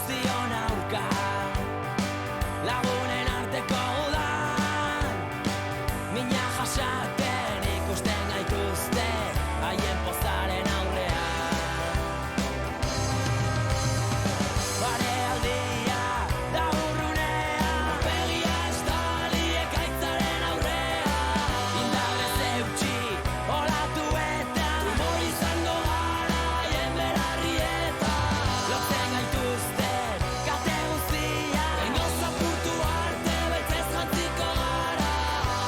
guztion aurka lagunen arteko udan mina jasaten ikusten gaituzte haien pozaren aurrean barealdia da urrunea begia estali ekaitzaren aurrean indarrez eutxi olatu eta humor izango gara haien berarrieta lotzen gaituzten kate guztia bengoz apurtu arte beltzez jantziko gara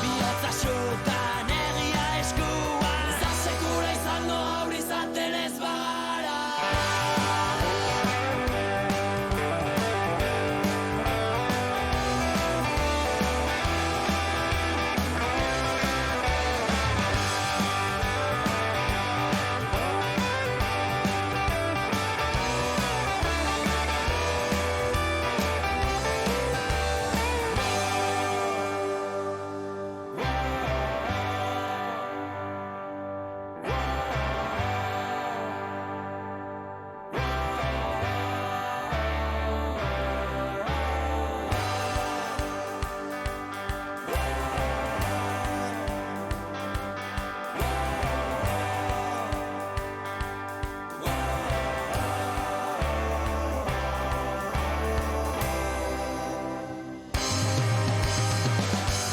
bihotza xutan egia eskuan ez da sekula izango haur izaten ez bagara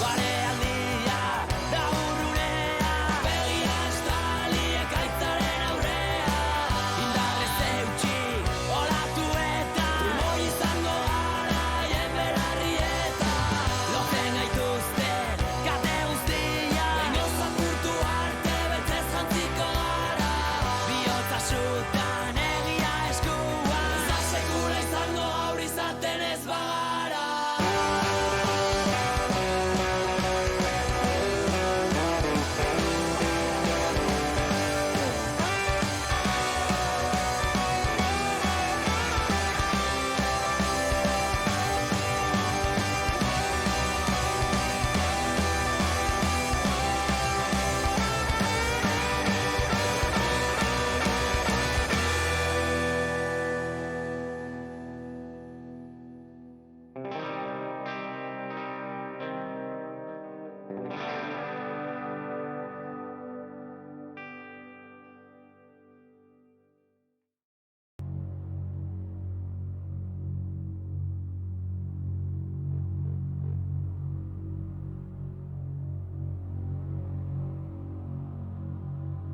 Barealdia da urrunea begia estali ekaitzaren aurrean indarrez eutxi olatu eta humor izango gara haien berarrieta lotzen gaituzten kate guztia bengoz apurtu arte beltzez jantziko gara bihotza xutan egia eskuan ez da sekula izango haur izaten ez bagara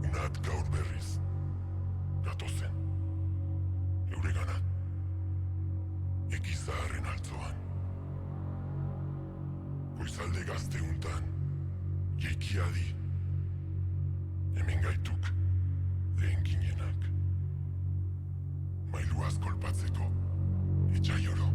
Unat gaur berriz gatozen euregana egizaharren altzoan goizalde gazte untan jeikiadi hemen gaituk lehen ginenak mailuaz kolpatzeko etxai oro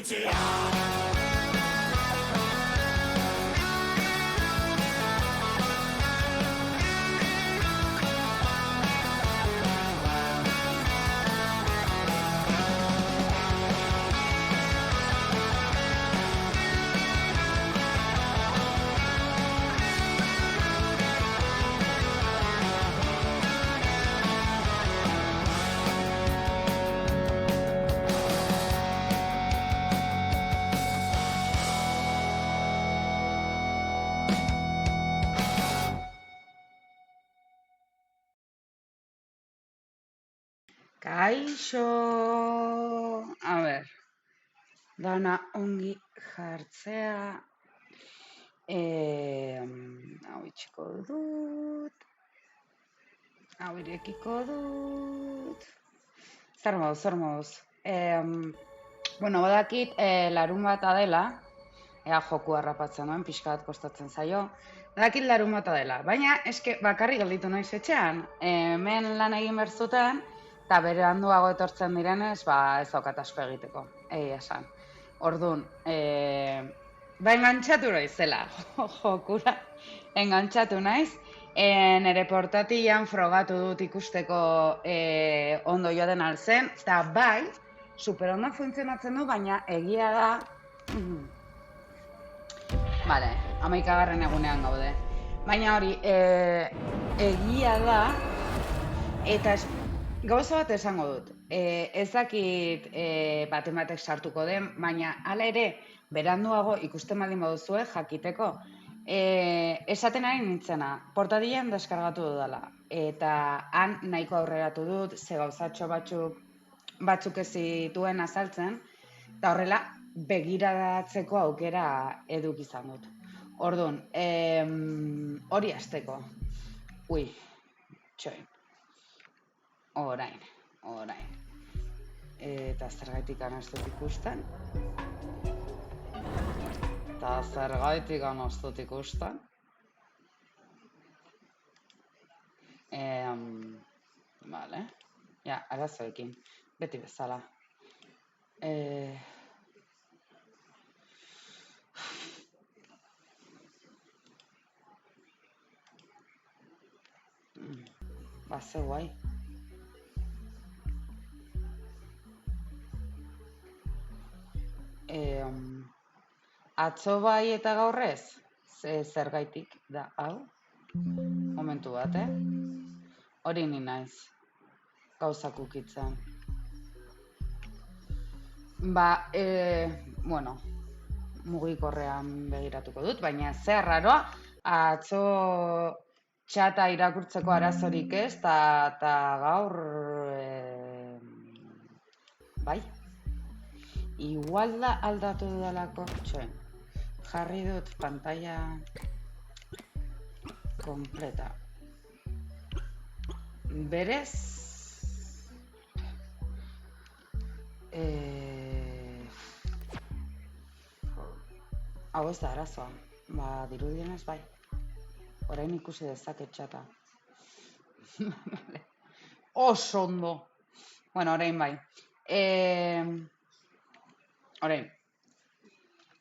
gutxian. Kaixo, a ber, dana ongi jartzea, hau itxiko dut, hau irekiko dut, zer moduz. Bueno, badakit larun bata dela, ea joku harrapatzen duen, pixka bat kostatzen zaio, badakit larun bata dela, baina eske bakarrik gelditu naiz etxean, hemen lan egin berzuten, eta beranduago etortzen direnez, ez daukat asko egiteko, egia esan. Orduan, engantzatu naizela, jokura, engantzatu naiz, nire portatilan frogatu dut ikusteko ondo joaten alzen, eta bai, super ondo funtzionatzen du, baina egia da, Bale, 11. egunean gaude. Baina hori, egia da, eta gauza bat esango dut. Ez dakit batek sartuko den, baina hala ere, beranduago ikusten baldin baduzue jakiteko. Esaten ari nintzena, portatilan deskargatu dudala. Eta han nahiko aurreratu dut, ze gauzatxo batzuk ez zituen azaltzen, eta horrela, begiratzeko aukera eduk izan dut. Orduan, hori hasteko. Ui, txoin. Orain. Eta zergaitik ez dut ikusten. Vale. Ja, arazoekin. Beti bezala. Ze guai. Atzo bai eta gaur ez? Zergaitik da, hau? Momentu bat, Hori ni naiz. Gauzak ukitzen. Bueno, mugikorrean begiratuko dut, baina zer raroa, atzo txata irakurtzeko arazorik ez, eta gaur, bai, igual da aldatu dudalako, txoen, jarri dut pantalla kompleta. Berez, hau ez da arazoa, dirudienez bai. Orain ikusi dezaket txata. Oso ondo. Bueno, orain bai. Orain.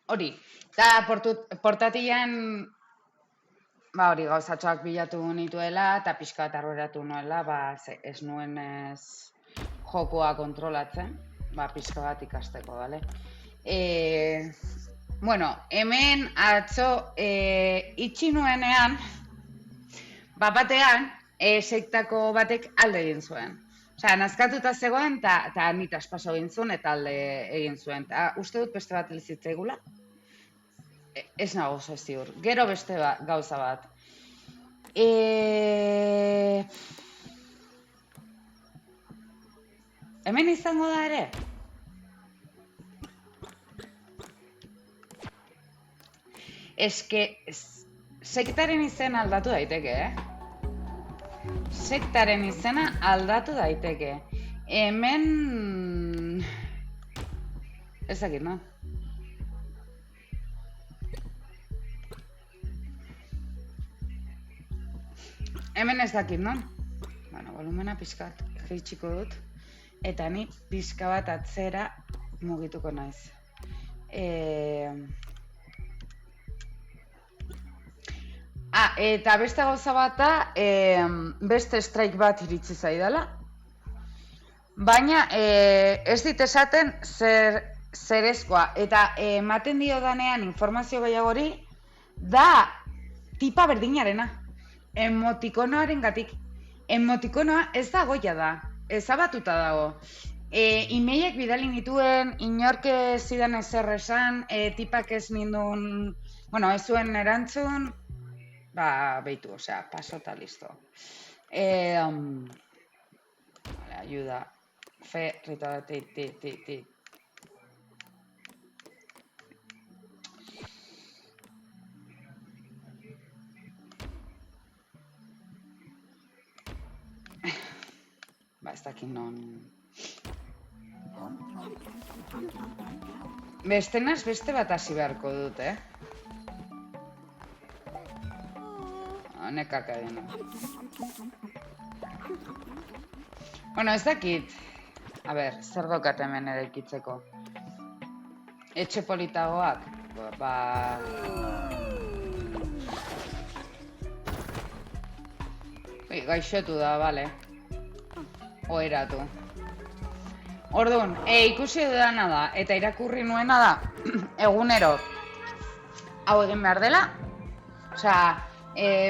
Hori. Eta portatilan, hori gauzatxoak bilatu nituela, eta pixka bat arroratu nuela, ez nuen jokoa kontrolatzen, pixka bat ikasteko, bale? Bueno, hemen atzo itxi nuenean, batean, sektako batek alde egin zuen. Osea, nazkatuta zegoen, eta nitaz paso egin zuen, eta alde egin zuen. Eta uste dut beste bat elzitzaigula? Ez nago oso ziur. Gero beste gauza bat. Hemen izango da ere? Eske, sektaren izena aldatu daiteke, Sektaren izena aldatu daiteke. Hemen... Ez dakit, no? Hemen ez dakit, no? Bueno, volumena pixkat jaitsiko dut. Eta ni pixka bat atzera mugituko naiz. Eta beste gauza bat da, beste strike bat iritsi zaidala. Baina ez dit esaten zerezkoa. Eta ematen dio danean informazio gehiagori da tipa berdinarena. Emotikonoaren gatik. Emotikonoa ez da goia da. Ezabatuta dago. Emailak bidali nituen, inork ez zidan ezer esan, tipak ez nindun, bueno, ez zuen erantzun, behitu, osea, pasota listo. Vale, ayuda, fe, ritual, ti. Ez dakit non... Bestenaz beste bat hasi beharko dut, Nekak egin. Bueno, ez dakit. A ber, zer dokat hemen eraikitzeko? Etxe politagoak? Gaixotu da, bale. Oheratu. Orduan, ikusi dudana da, eta irakurri nuena da, egunero hau egin behar dela. Osea,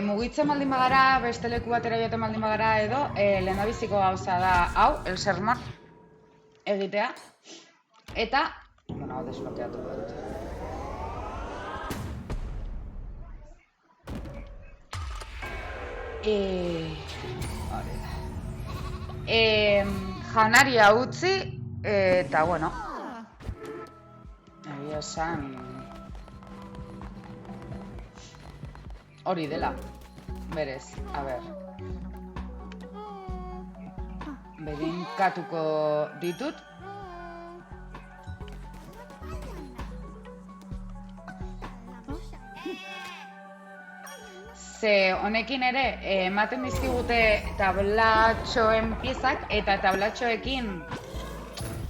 mugitzen baldin bagara, beste leku batera joaten baldin bagara edo, lehendabiziko gauza da hau, el sermon egitea. Eta, bueno, hau desblokeatu dut. Hori da. Janaria utzi, eta, bueno, egia esan, hori dela, berez, a ber. Bedinkatuko ditut. Ze honekin ere, ematen dizkigute tablatxoen piezak, eta tablatxoekin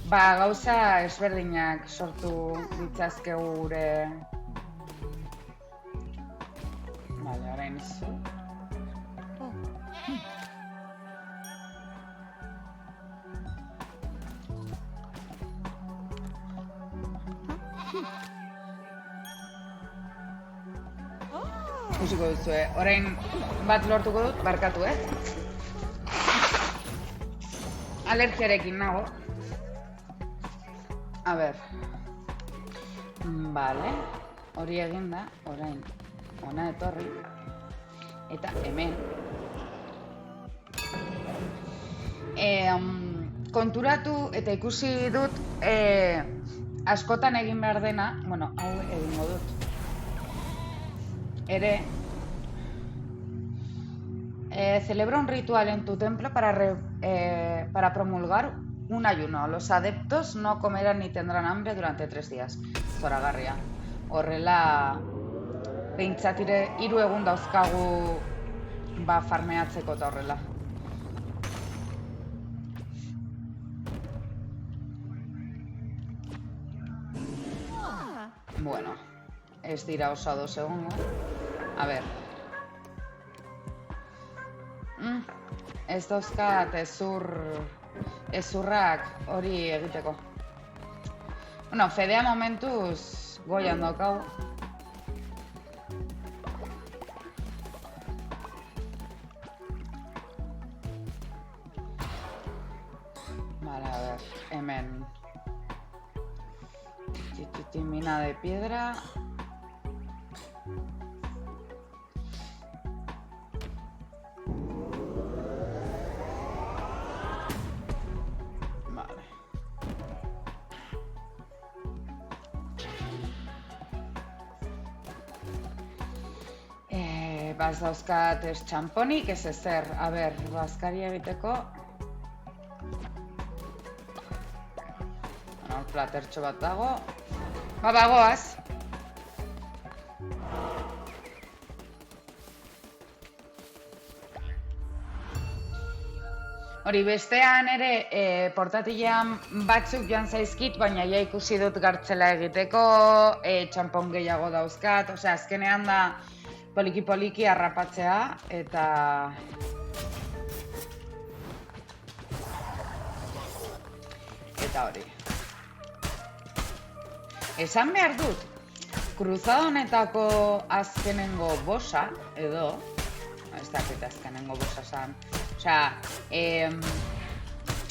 gauza ezberdinak sortu ditzazke gure... Bale, orain zu. Ikusiko duzu, orain bat lortuko dut, barkatu, Alergiarekin nago. A ber. Bale, hori egin da, orain, ona etorri. Eta hemen. Konturatu eta ikusi dut, askotan egin behar dena, bueno, hau egingo dut. Ere, celebra un ritual en tu templo para promulgar un ayuno. Los adeptos no comerán ni tendrán hambre durante 3 días. Zoragarria. Horrela, behintzatire 3 egun dauzkagu farmeatzeko eta horrela. Bueno, ez dira oso 2 egungo. A ber. Ez dauzkat ezurrak hori egiteko. Bueno, Fedea momentuz goian daukau. Vale, a ver, hemen. Mina de piedra. Ez dauzkat ez txamponik, ez ezer. A ber, bazkari egiteko. Platertxo bat dago. Bagoaz. Hori bestean ere portatilean batzuk joan zaizkit, baina ja ikusi dut gartzela egiteko, txampon gehiago dauzkat, osea, azkenean da poliki-poliki harrapatzea, eta hori. Esan behar dut, kruzada honetako azkenengo bossa, edo, ez dakit azkenengo bossa esan, osea,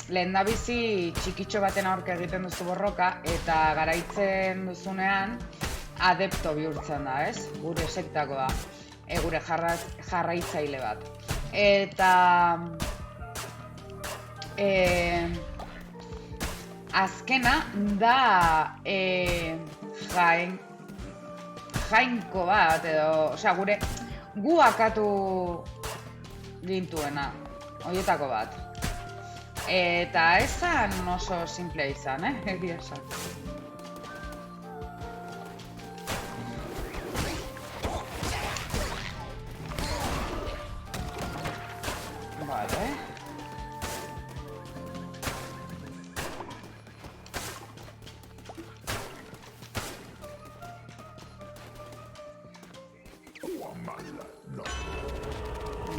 lehendabizi txikitxo baten aurka egiten duzu borroka, eta garaitzen duzunean adepto bihurtzen da, ez? Gure sektakoa, gure jarraitzaile bat. Eta azkena da jainko bat, edo, osea, gu akatu gintuena, horietako bat. Eta esan oso simplea izan, egia esan. Vale.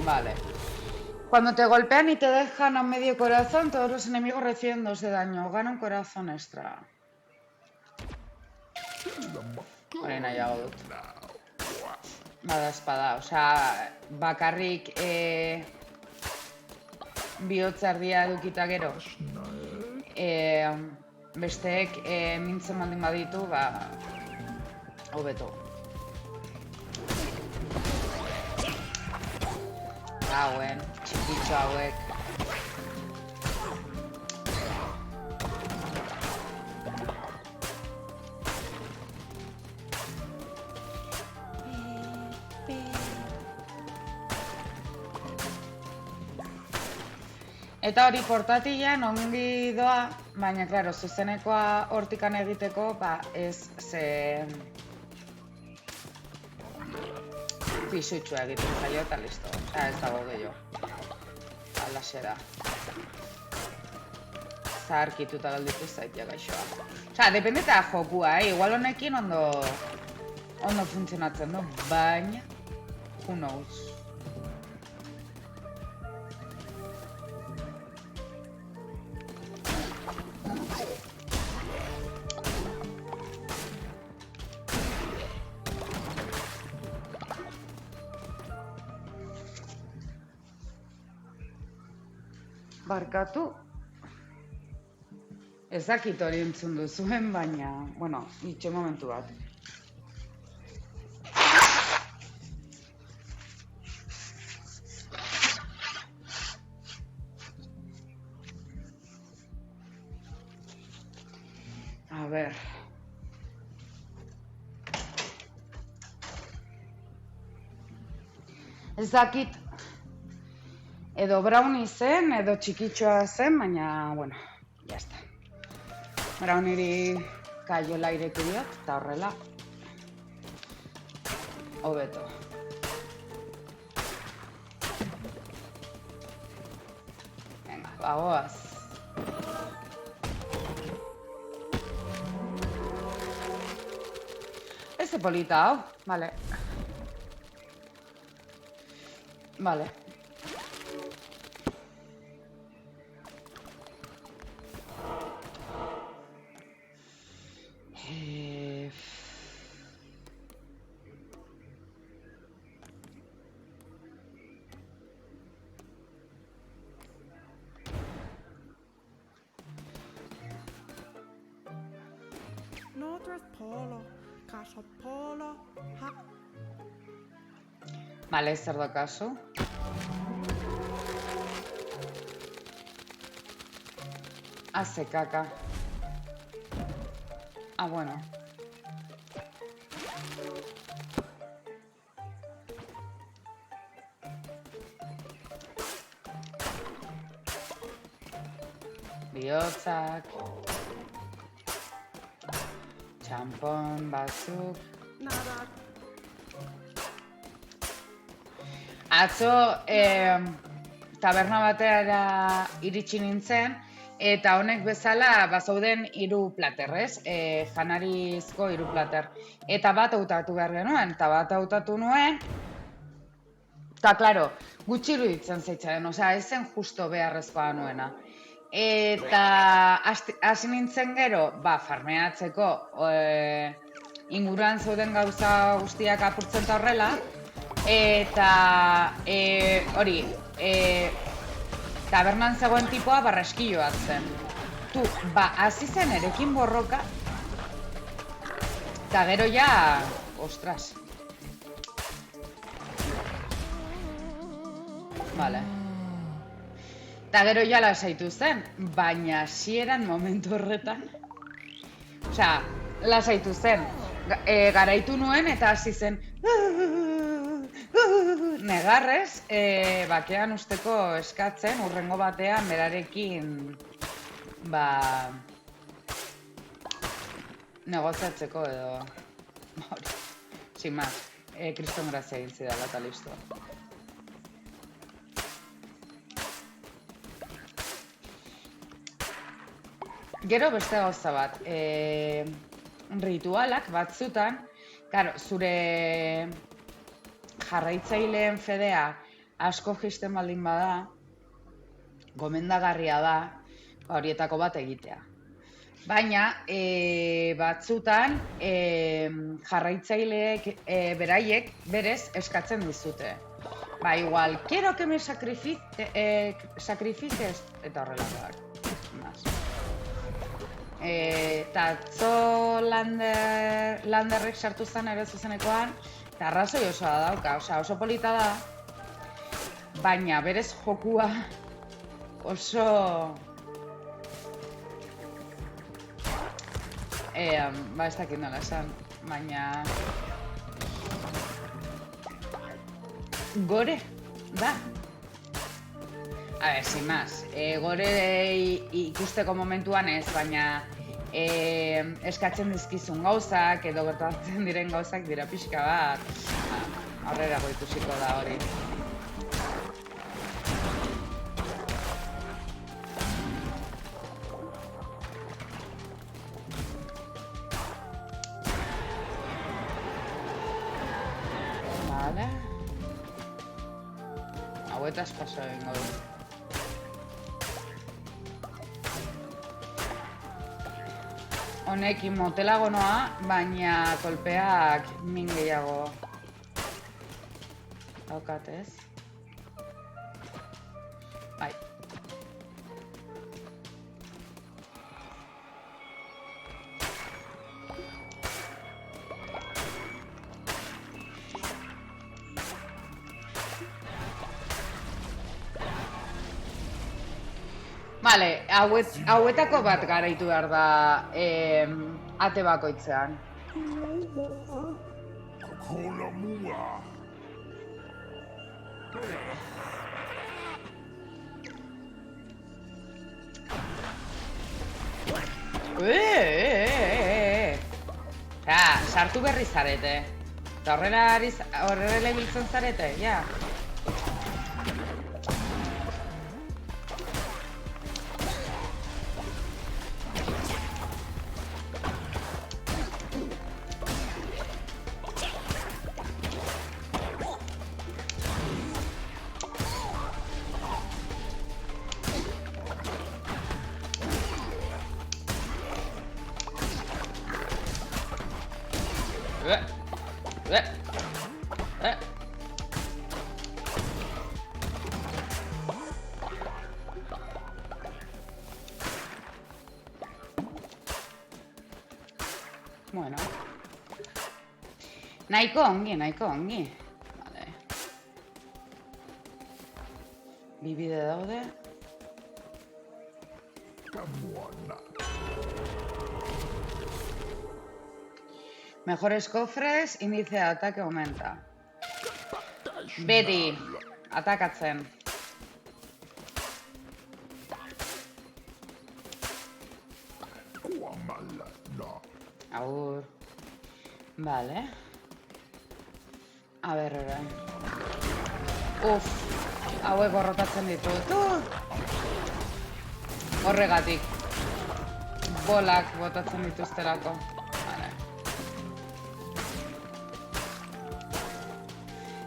Vale. Cuando te golpean y te dejan a medio corazón, todos los enemigos reciben 2 de daño. Gana un corazón extra. Hori nahiago dut. Bada espada, osea, bakarrik bihotzardia edukita gero. Besteek mintzen baldin baditu, hobeto. Hauen, txikitxo hauek. Eta hori portatilean ongi doa, baina, klaro, zuzenekoa hortikan egiteko, ez ze... Pisutxua egiten zaio eta listo. Osea, ez dago gehiago. Alaxe da. Zaharkituta galditu zaitia gaixoa. Osea, dependeta jokua, igual honekin ondo funtzionatzen du, baina... Who knows? Barkatu. Ez dakit hori entzun duzuen, baina, bueno, itxo momentu bat. A ver. Ez dakit edo brownie zen, edo txikitxoa zen, baina, bueno, jazta. Brownieri kaiola ireki diot, eta horrela, hobeto. Venga, bagoaz. Ez polita hau, vale. Vale. Vale, zer da kasu. Hace caca. Ah, bueno. Bihotzak. Txampon batzuk. Atzo, taberna batera iritsi nintzen, eta honek bezala bazauden 3 plater, ez? Janarizko 3 plater. Eta bat hautatu behar genuen, eta bat hautatu nuen, eta, klaro, gutxi iruditzen zeitzaren, osea, ez zen justo beharrezkoa nuena. Eta hasi nintzen gero, farmeatzeko inguruan zeuden gauza guztiak apurtzen eta horrela, eta hori, tabernan zegoen tipoa barraskilloa zen. Hasi zen erekin borroka, eta gero ja, ostras. Vale. Eta gero ja lasaitu zen, baina hasieran momentu horretan, osea, lasaitu zen, garaitu nuen eta hasi zen negarrez, bakean usteko eskatzen, hurrengo batean berarekin negoziatzeko edo sin más, kriston grazia egin zidala eta listo. Gero beste gauza bat, ritualak batzutan, claro, zure jarraitzaileen fedea asko jaisten baldin bada, gomendagarria da horietako bat egitea. Baina, batzutan, jarraitzaileek beraiek berez eskatzen dizute. Igual, quiero que me sacrifiques, eta horrelakoak. Eta atzo Landerrek sartu zen ere zuzenekoan, eta arrazoi osoa dauka, oso polita da, baina berez jokua oso... ez dakit nola esan, baina... gore, da. A ver, sin más, gore ikusteko momentuan ez, baina eskatzen dizkizun gauzak edo gertatzen diren gauzak dira pixka bat, aurrerago ikusiko da hori. Vale. Hauetaz paso egingo du. Honekin motelago noa, baina kolpeak min gehiago daukat, ez? Bai. Vale, hauetako bat garaitu behar da ate bakoitzean. Sartu berri zarete. Eta horrela ibiltzen zarete, ja. Bueno. Nahiko ongi. Vale. Bi bide daude. Mejores cofres, índice de ataque aumenta. Beti, atakatzen. Agur. Vale. A ver, ahora. Uf. Hauek borrotatzen ditut. Horregatik. Bolak botatzen dituztelako. Vale.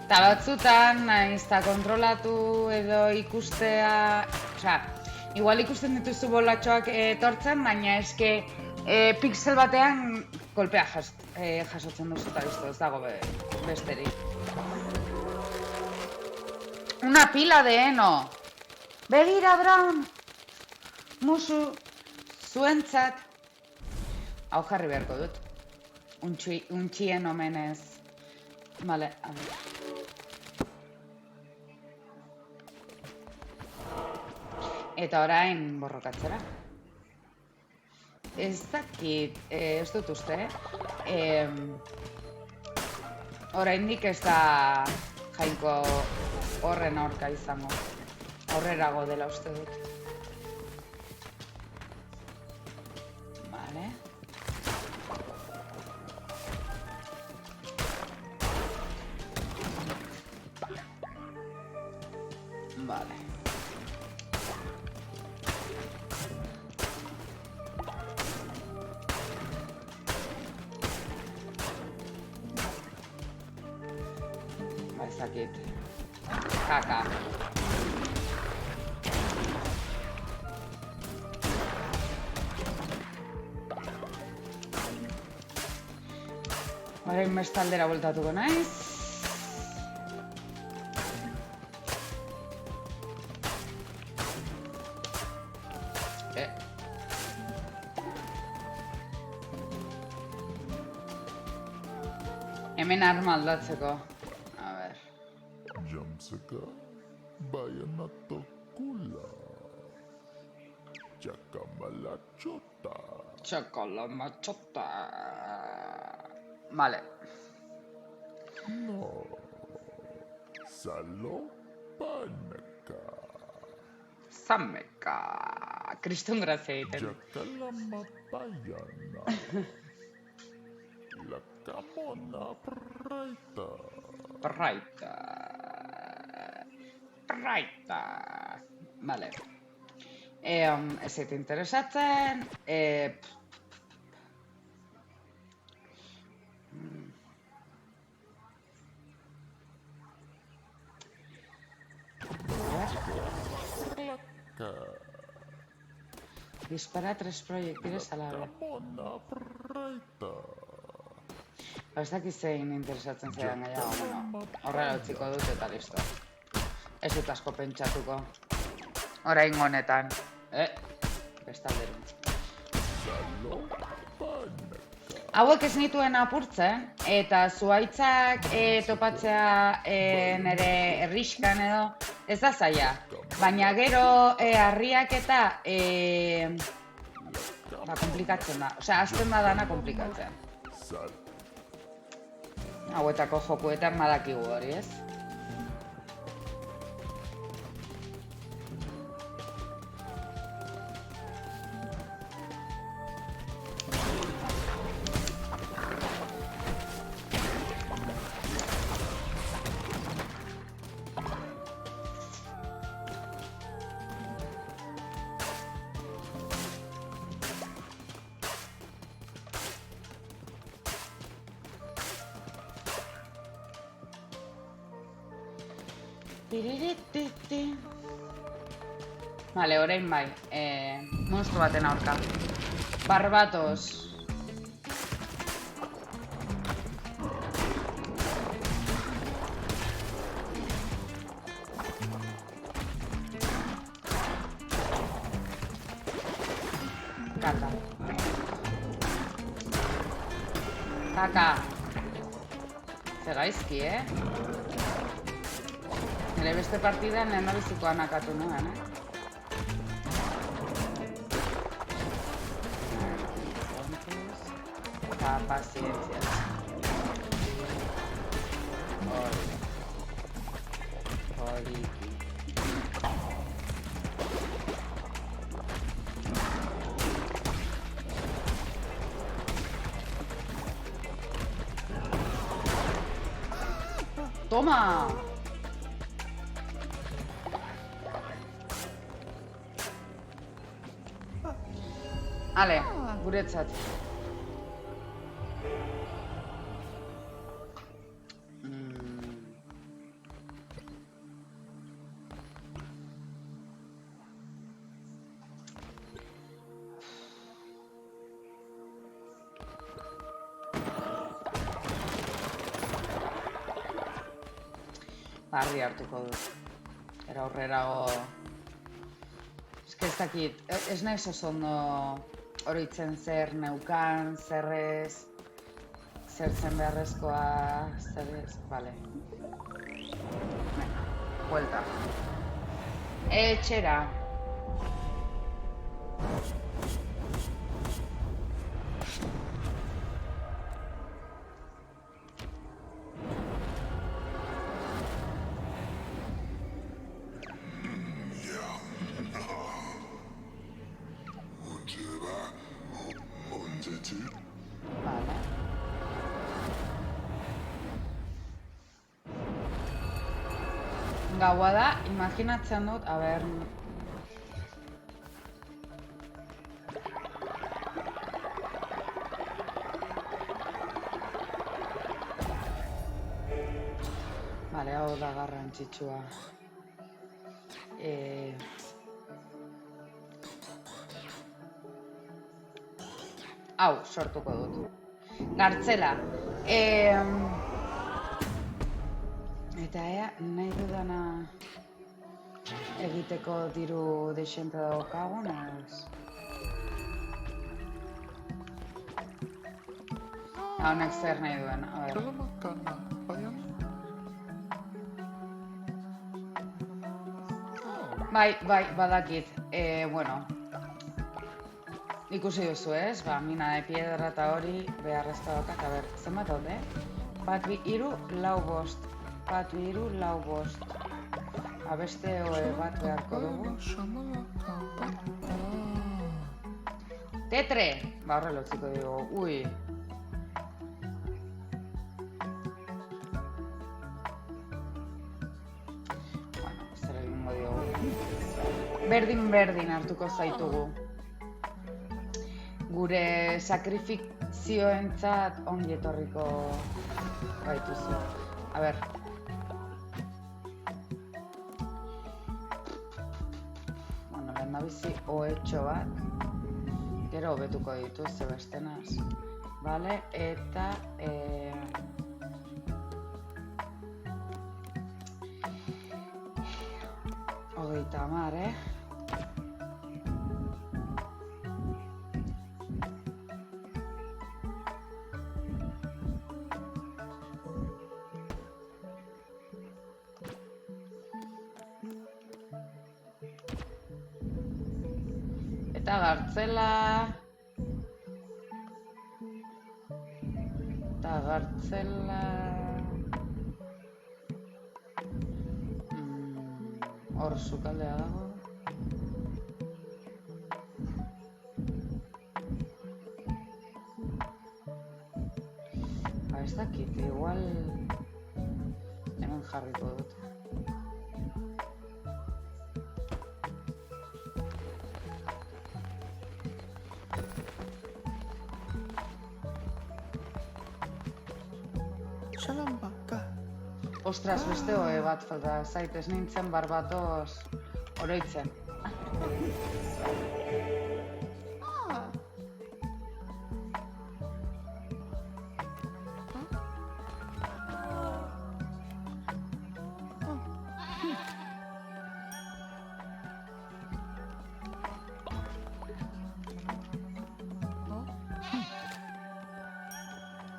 Eta batzutan, nahiz eta kontrolatu edo ikustea... Osea, igual ikusten dituzu bolatxoak etortzen, baina eske pixel batean kolpea jasotzen duzu eta listo, ez dago besterik. Una pila de heno! Begira, Brown! Musu, zuentzat. Hau jarri beharko dut. Untxien omenez. Vale, a ver. Eta orain borrokatzera. Ez dakit, ez dut uste, oraindik ez da Jainko horren aurka izango. Aurrerago dela uste dut. Vale. Vale. Ezakit. Kaka. Orain beste aldera bueltatuko naiz. Hemen arma aldatzeko. Jamseka, vayan a Tokula. Chacamalachota. Chacalamachota. Vale. No. Salopaneka. Zameka. Kriston grazia egiten. Chacalamapayana. La camona praita. Praita. Vale. Ez zait interesatzen. Dispara 3 proyectiles a la vez. Ez dakit zein interesatzen zaidan gehiago, bueno, horrela utziko dut eta listo. Ez dut asko pentsatuko. Orain honetan. Bestalderuntz. Hauek ez nituen apurtzen, eta zuhaitzak topatzea nire herrixkan edo, ez da zaila. Baina gero harriak eta komplikatzen da. Osea, azten da dana komplikatzen. Hauetako jokuetan badakigu hori, ez? Vale, orain bai, monstru baten aurka. Barbatos. Kaka. Kaka. Ze gaizki, Nire beste partidan lehendabizikoan akatu nuen, Eta pazientzia. Poliki. Toma! Ale, guretzat. Barri hartuko dut. Era aurrerago... Ez dakit, ez naiz oso ondo oroitzen zer neukan, zer ez, zer zen beharrezkoa, zer ez, bale. Venga, vuelta. Etxera. Vale. Gaua da, imaginatzen dut, a ber... Vale, hau da garrantzitsua. Hau, sortuko dut. Gartzela. Eta ea, nahi dudana egiteko diru dexente daukagun, ez? Honek zer nahi duen, a ber. Makana, bayan? Bai, badakit. Bueno, ikusi duzu ez, mina de piedra eta hori beharrezkoa daukat. A ber, zenbat daude? 1, 2, 3, 4, 5. 1, 2, 3, 4, 5. Beste bat beharko dugu. Tetre! Ba, horrela utziko dugu. Ui. Bueno, zer egingo diogu. Berdin hartuko zaitugu. Gure sakrifizioentzat ongi etorriko gaituzu. A ber. Bueno, lehendabizi ohetxo bat. Gero hobetuko ditu, ze bestenaz. Vale, eta... 30, Eta gartzela... Hor sukaldea dago. Ez dakit, igual... hemen jarriko dut. Ostras, beste hoe bat falta zait, ez nintzen barbatoz oroitzen.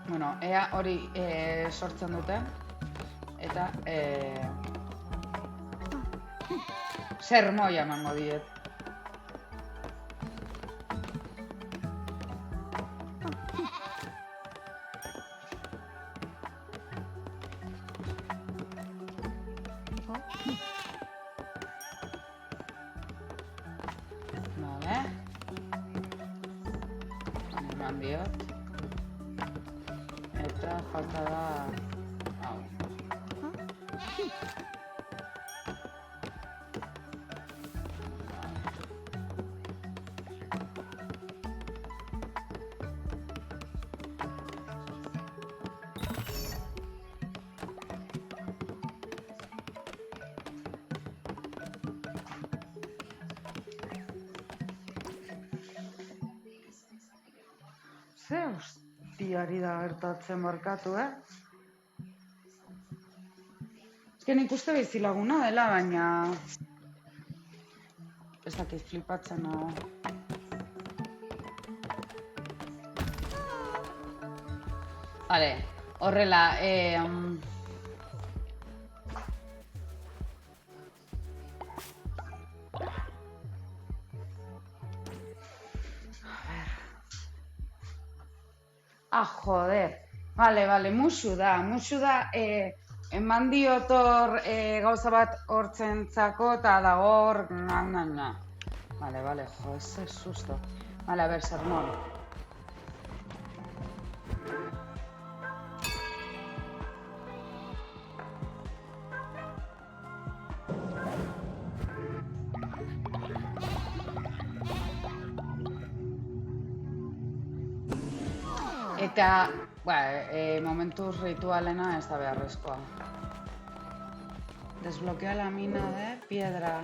Bueno, ea hori sortzen duten. Eta, sermoia emango diet. Vale. Eman diot. Eta falta da... hau. Ze hostiari da gertatzen barkatu, Nik uste bizilaguna dela, baina... Ez dakit flipatzen nago. Vale, horrela, joder. Vale, musu da, eman diotor gauza bat hortzentzako eta dagor, Vale, jo, ese susto. Vale, a ver, sermón. Eta, momentuz ritualena ez da beharrezkoa. Desbloquea la mina de piedra.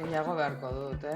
Gehiago beharko dut,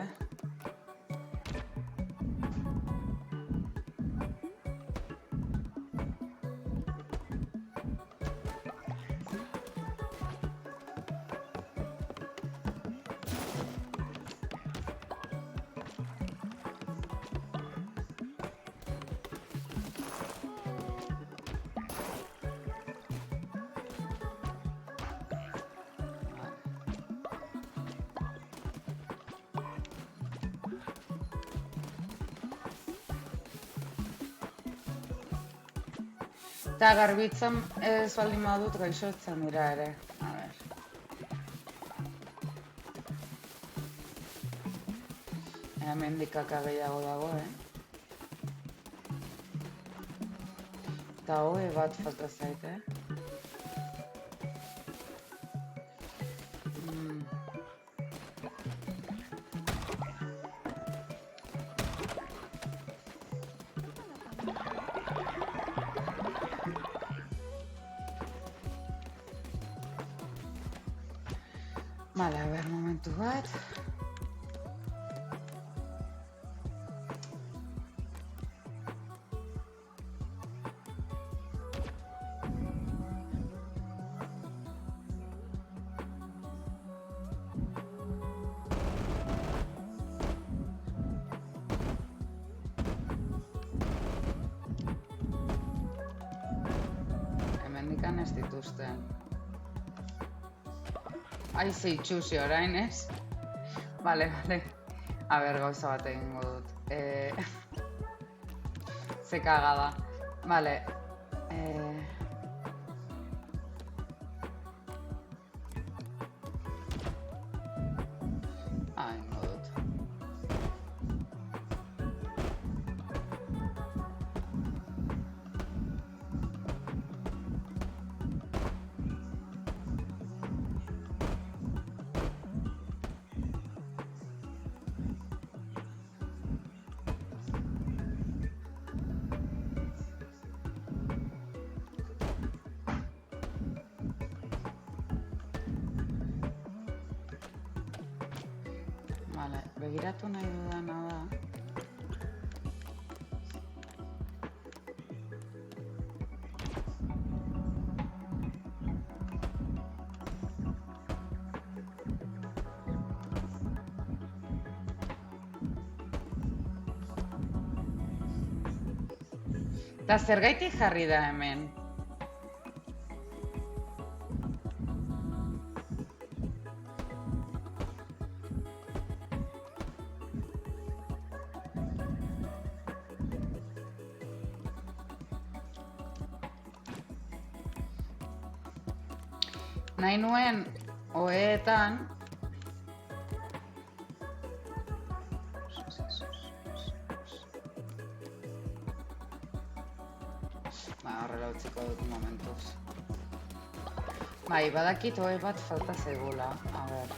Eta garbitzen ez baldin badut gaixotzen dira ere. A ber. Hemen dikaka gehiago dago, Eta hoe bat falta zait, Vale, a ver, momentu bat. Hemendikan ez dituzten. Aize itxusi orain, ez? Vale. A ber, gauza bat egingo dut. Ze kagada. Vale. Egingo dut. Vale, begiratu nahi dudana da. Eta zergaitik jarri da hemen? Nahi nuen oheetan horrela utziko dut momentuz. Bai, badakit ohe bat falta zaigula. A ber.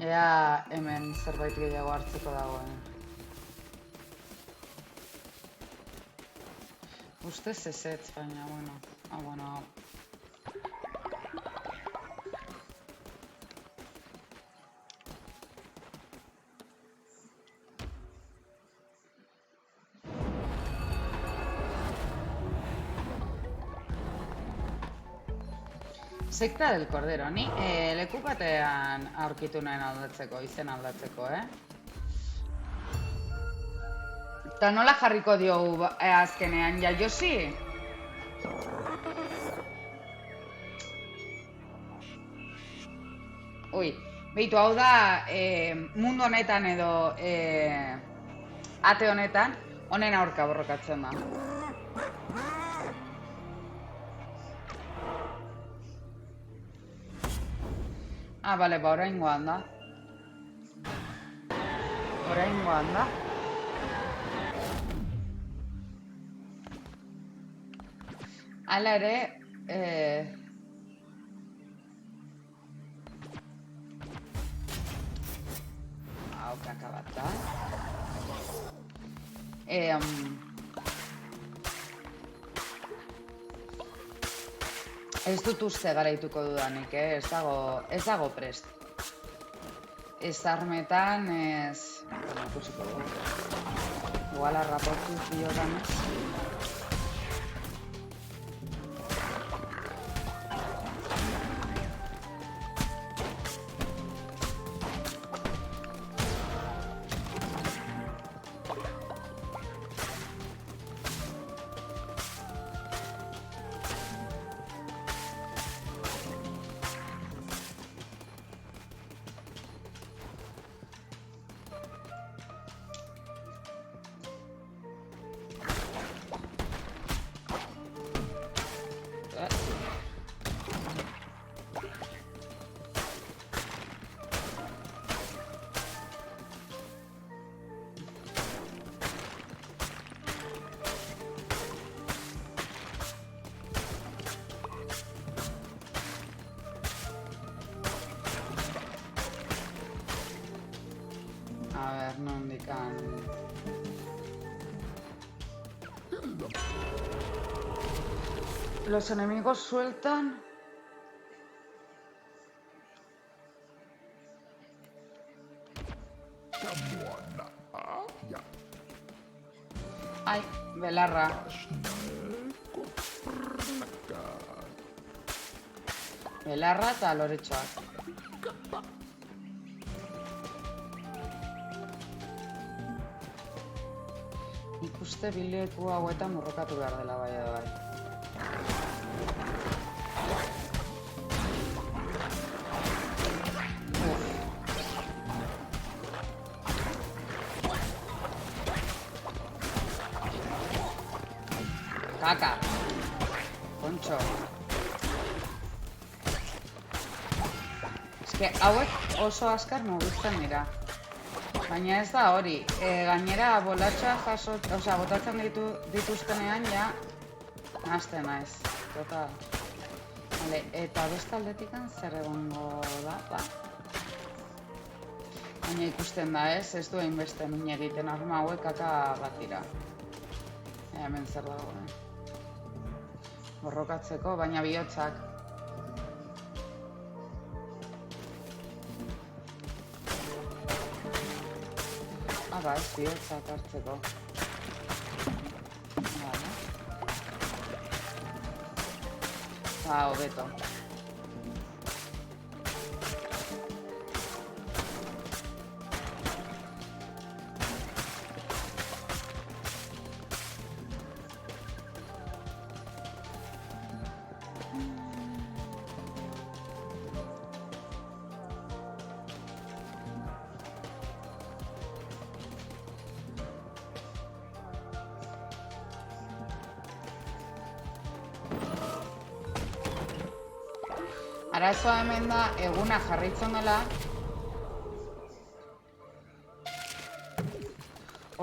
Ea hemen zerbait gehiago hartzeko dagoen. Ustez ezetz, baina, bueno. Bueno. Sekta del Cordero, ni leku batean aurkitu nahen aldatzeko, izen aldatzeko, Eta nola jarriko diogu azkenean, Josi? Ui, behitu, hau da, mundu honetan edo ate honetan, honen aurka borrokatzen da. Bale, ba, oraingoan da. Hala ere, hau kaka bat da. Ez dut uste garaituko dudanik, ez dago prest. Ez armetan, ez... Ikusiko dugu. Igual arraportu diotan, A ver, no indican... Los enemigos sueltan... Ai, belarra. Belarra eta loretxoak. Nik uste bileku hauetan morrokatu behar dela bai edo bai. Kaka. Kontxo. Eske hauek oso azkar mugitzen dira. Baina ez da hori, gainera bolatxa botatzen dituztenean ja hasten naiz, total. Vale, eta beste aldetikan zer egongo da, ba. Baina ikusten da ez du hainbeste min egiten arma hauek kaka bat dira. Hemen zer dago, borrokatzeko, baina bihotzak. Ba, ez bihotzak hartzeko. Vale. Hobeto. Arazoa hemen da, eguna jarraitzen dela.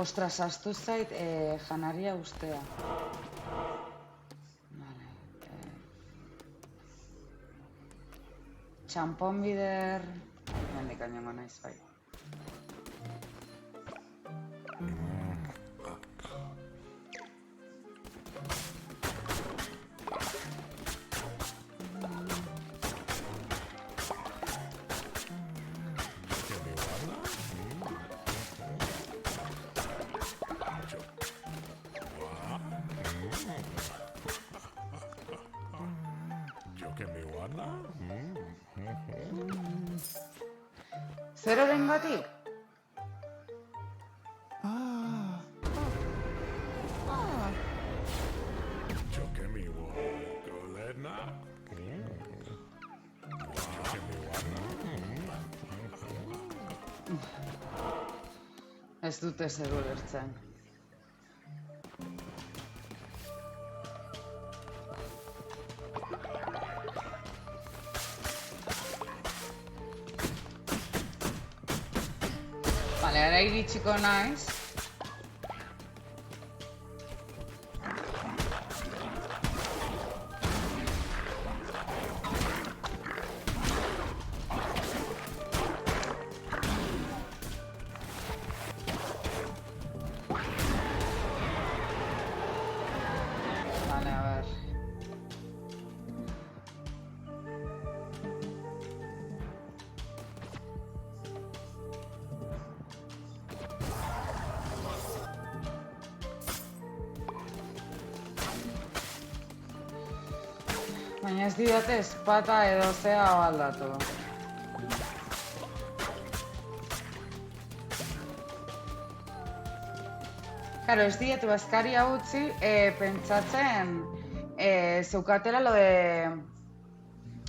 Ostras, astu zait janaria ustea. Vale. Txampon bider... Hemendik añango naiz, bai. Zer orengatik? Ez dute zer ulertzen. Vale, ara iritsiko naiz. Vale, a ver. Baina ez didate espata edo zea aldatu. Claro, ez dietu bazkaria utzi, pentsatzen zeukatela lo de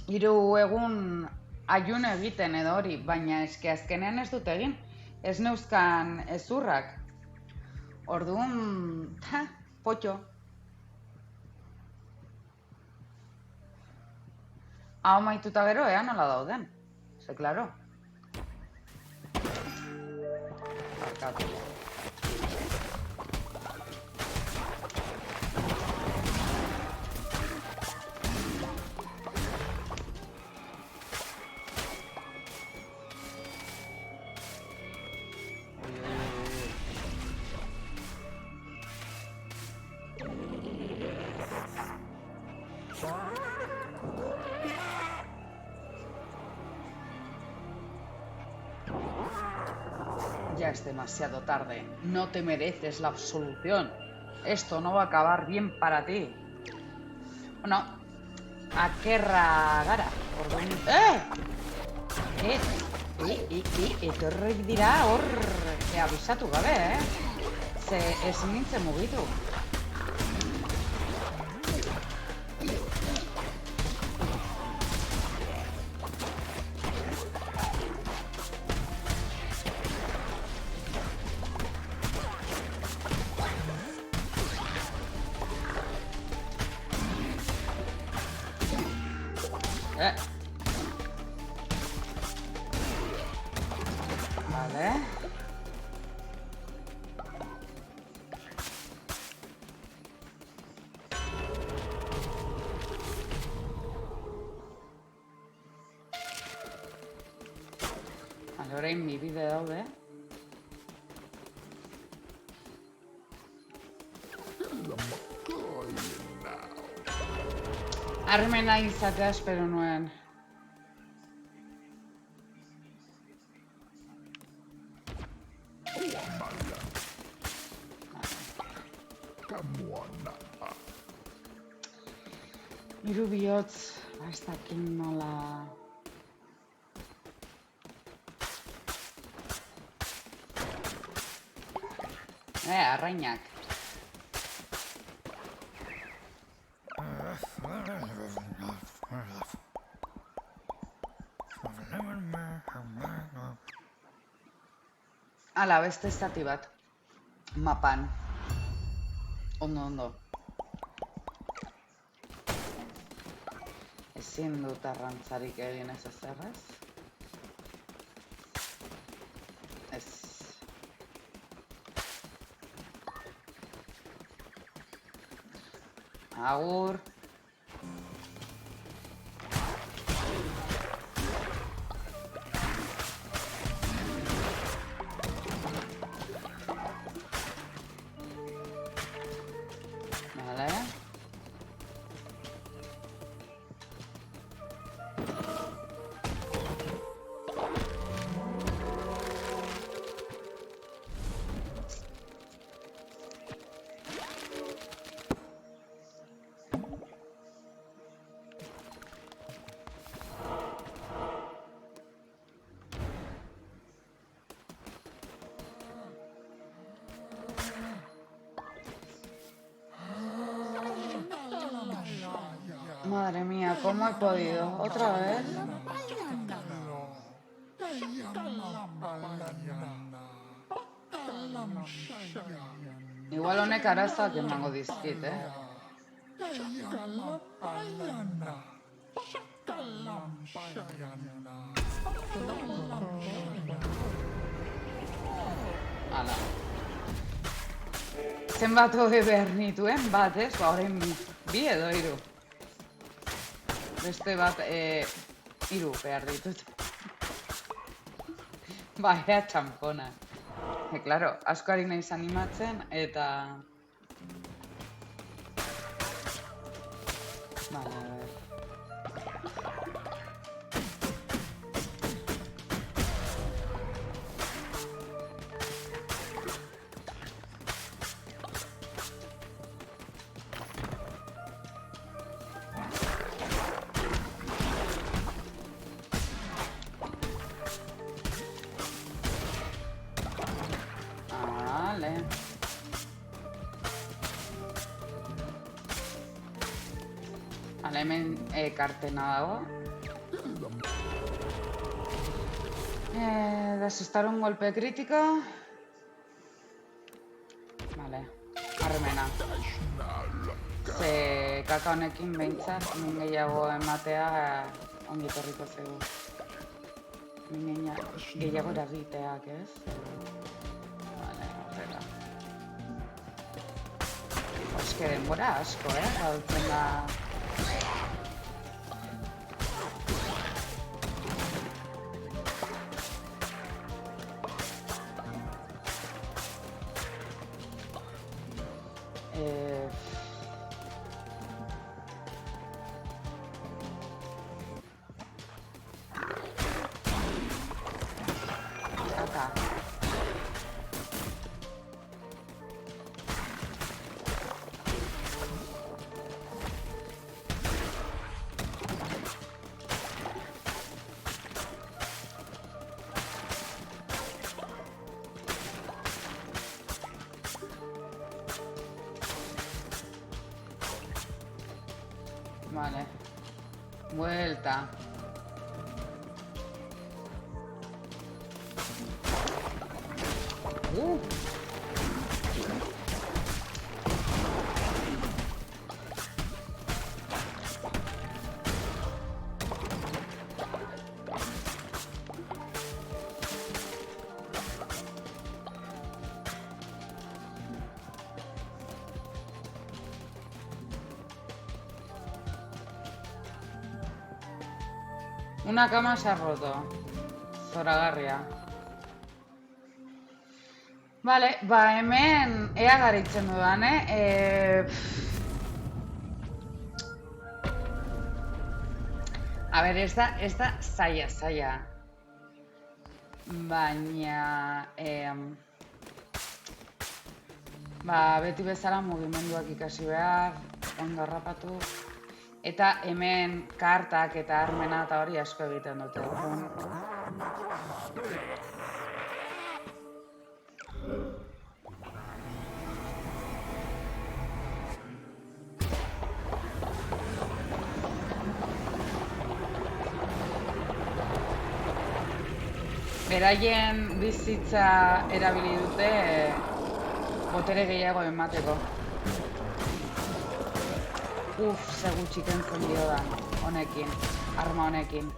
3 egun ayuno egiten edo hori, baina eske azkenean ez dut egin. Ez neuzkan ezurrak. Orduan, potxo. Hau maituta gero, nola dauden. Ze, klaro. Barkatu. Ya es demasiado tarde. No te mereces la absolución. Esto no va a acabar bien para ti. Bueno, akerra gara. Orduan... Etorri dira hor... abisatu gabe, Ze ezin nintzen mugitu. Vale. Vale, orain bi bide daude. Armena izatea espero nuen. Hiru bihotz, ez dakit nola... Arrainak. Ala, beste zati bat. Mapan. Ondo. Ezin dut arrantzarik egin ez ezerrez. Ez. Agur. ¿Cómo he podido? ¿Otra vez? Igual honek arazoak emango dizkit, Hala. Zenbat hobe behar nituen, bat ez? Ba, orain bi edo hiru. Beste bat, hiru behar ditut. Ba, ea txampona. Claro, asko ari naiz animatzen, eta... Vale, a ver. Vale. Vale, hemen kartena dago. Desestar un golpe crítico. Vale, harremena. Ze kaka honekin behintzat, min gehiago ematea ongi torriko zegu. Min gehiago eragiteak, ez? Vale, horrela. Eske denbora asko, galtzen da... Kaka. Vale. Vuelta. Una cama se ha roto. Zoragarria. Vale, ba hemen ea garitzen dudan, A ber, ez da zaila. Baina... Ba, beti bezala mugimenduak ikasi behar, ondo harrapatu. Eta hemen kartak eta armena eta hori asko egiten dute. Beraien bizitza erabili dute botere gehiago emateko. Ze gutxi kentzen diodan, honekin, arma honekin.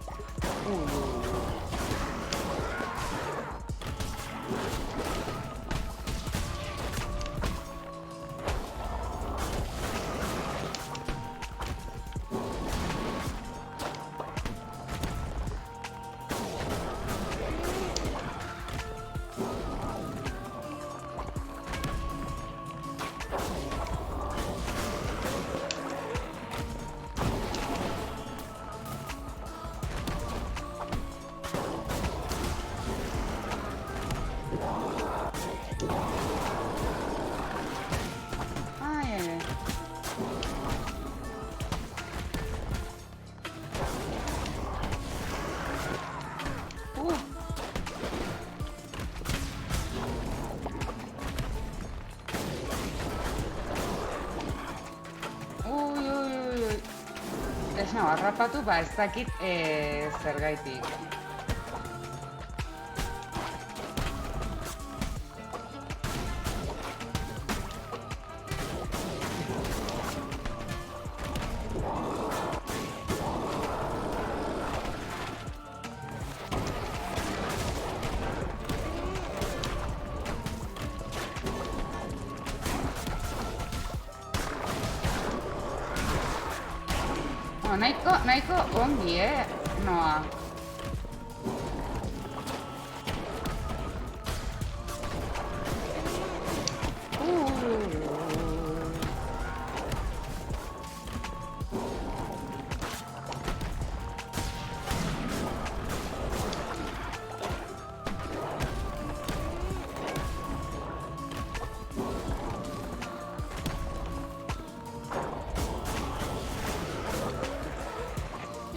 No, harrapatu, ba ez dakit zergaitik. No, nahiko ongi, Noa.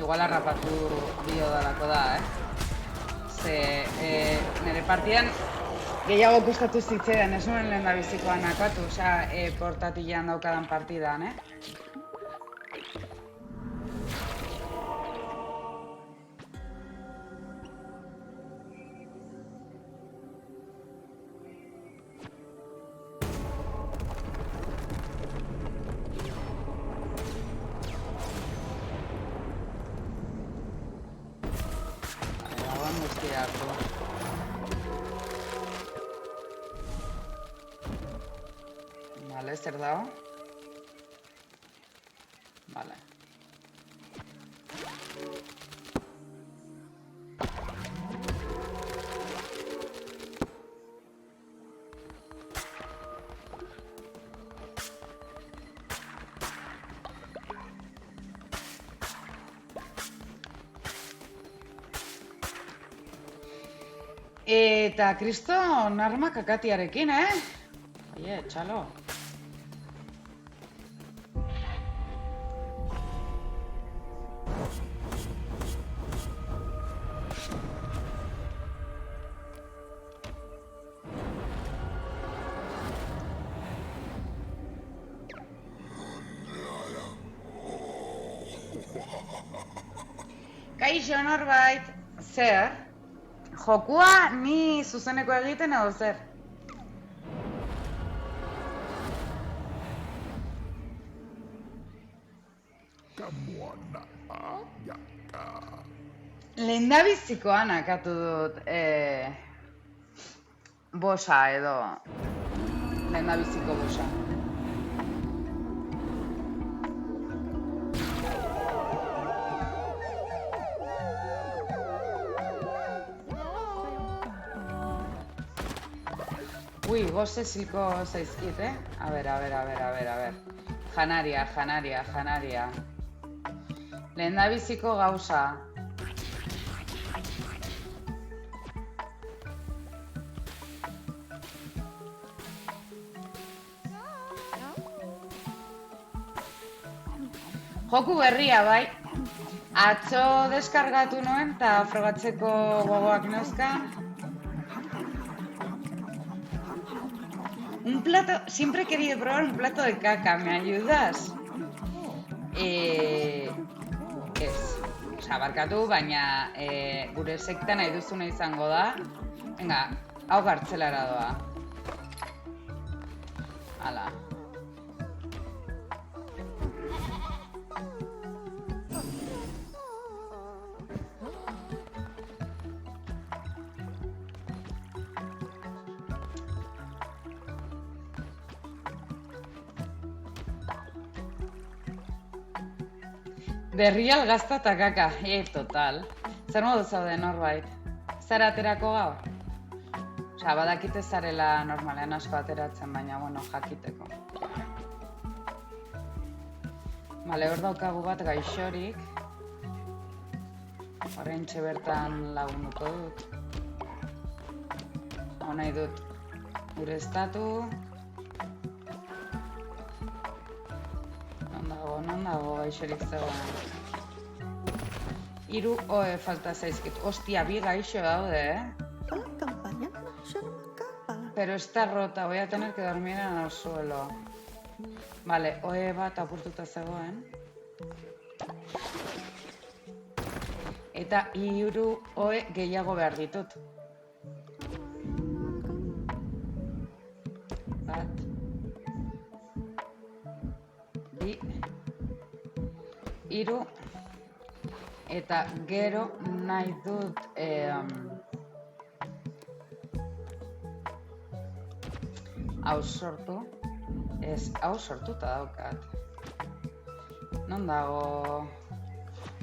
Igual harrapatu dio dalako da, Ze, nire partidan gehiago gustatu zitzaidan, ez nuen lehendabizikoan akatu, portatilean daukadan partidan, Guztiako. Vale, zer dago? Vale. Eta kriston armak akatiarekin, Oie, txalo. Kaixo norbait, zer? Jokua ni zuzeneko egiten edo zer? Kamuana jaka. Lehendabizikoan akatu dut bosa edo lehendabiziko bosa. Ui, goze zilko zaizkit, A ber. Janaria. Lehendabiziko gauza. Joku berria, bai. Atzo deskargatu nuen eta frogatzeko gogoak neuzkan. Siempre he querido probar un plato de caca, ¿me ayudas? Ez, barkatu, baina gure sekta nahi duzuna izango da. Venga, hau gartzelara doa. Hala. Berrial gazta eta kaka, total. Zer modu zaude norbait? Zara aterako gaur? Badakite zarela normalean asko ateratzen, baina, jakiteko. Bale, hor daukagu bat gaixorik. Horreintxe bertan lagunduko dut. Hau nahi dut gure estatu. Non dago gaixorik zegoen. 3 OE falta zaizkit. Ostia, 2 gaixo daude, Pero está rota, voy a tener que dormir en el suelo. Vale, OE bat apurtuta zegoen. Eta 3 ohe gehiago behar ditut. Bat. 2. 3. Eta gero nahi dut hau sortu. Ez, hau sortuta daukat. Non dago?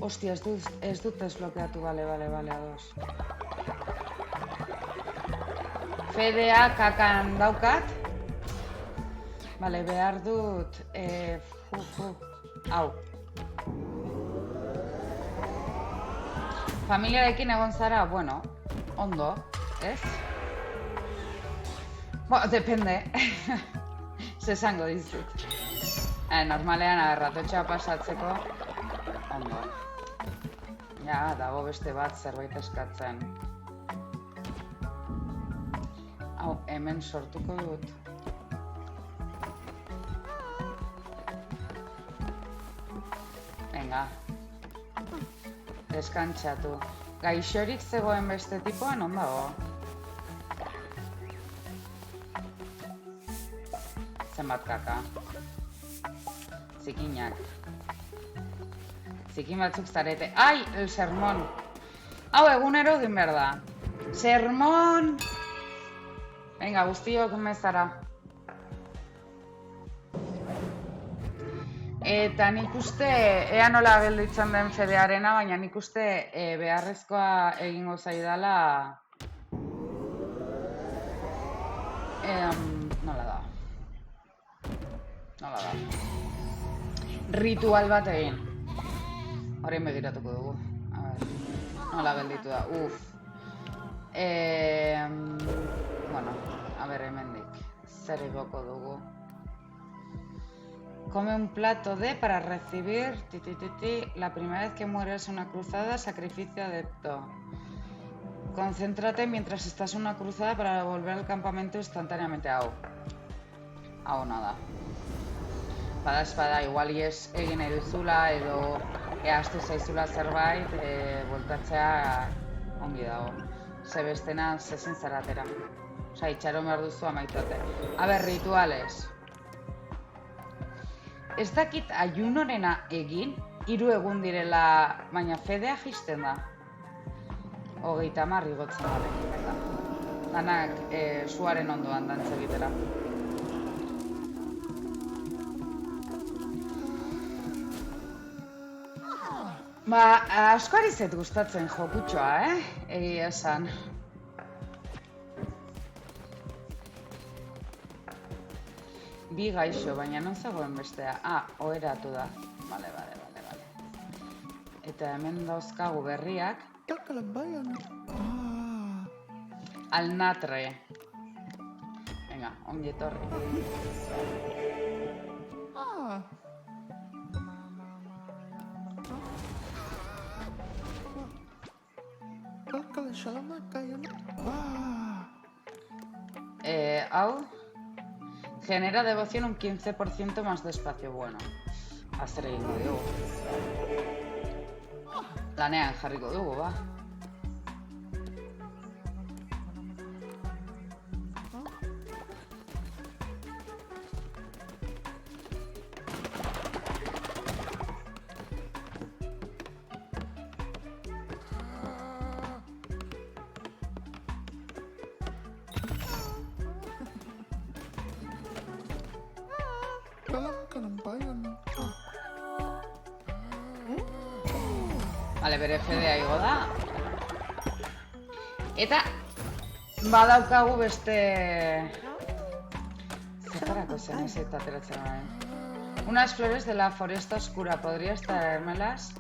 Ostia, ez dut desblokeatu, bale, ados. Fedea kakan daukat. Bale, behar dut... Hau. Familiarekin egon zara, bueno, ondo, ez? Bueno, depende. Zesango dizut. Normalean, ratotxea pasatzeko, ondo. Ja, dago beste bat zerbait eskatzen. Hau, hemen sortuko dut. Venga. Deskantxatu. Gaixorik zegoen beste tipoan, ondago. Zenbat kaka. Zikinak. Zikin batzuk zarete. Ai, el sermón. Hau, egunero egin behar da. Sermón! Venga, guztiok mezara. Eta nik uste, ea nola gelditzen den fedearena, baina nik uste beharrezkoa egingo zaidala... Nola da. Ritual bat egin. Horrein begiratuko dugu. A ver, nola gelditu da. Bueno, a ver, hemendik. Zer igoko dugu. Come un plato de para recibir la primera vez que mueres en una cruzada, sacrificio adepto. Concéntrate mientras estás en una cruzada para volver al campamento instantáneamente. Hau nada. Espada, igual ies egin eduzula edo eaztu zaizula zerbait, voltatzea ongi dago. Zebestena zezin zaratera. Osa, itxaron behar duzu amaitate. A ber, rituales. Ez dakit ayunorena egin, 3 egun direla, baina fedea jisten da. 30 igotzen da. Danak suaren ondoan dantza egitera. Ba, asko ari zait gustatzen jokutxoa, egia esan. Bi gaixo, baina non zegoen bestea. Oheratu da. Bale. Eta hemen dauzkagu berriak. Alnatre. Venga, ongi etorri. Hau genera devoción un 15% más despacio. Bueno, hacer egingo dugu. Lanean jarriko dugu, ba. Bale, bere fedea igo da. Eta badaukagu beste... Zertarako zen ez eta ateratzen garen. Unas flores de la foresta oscura, ¿podrías traérmelas?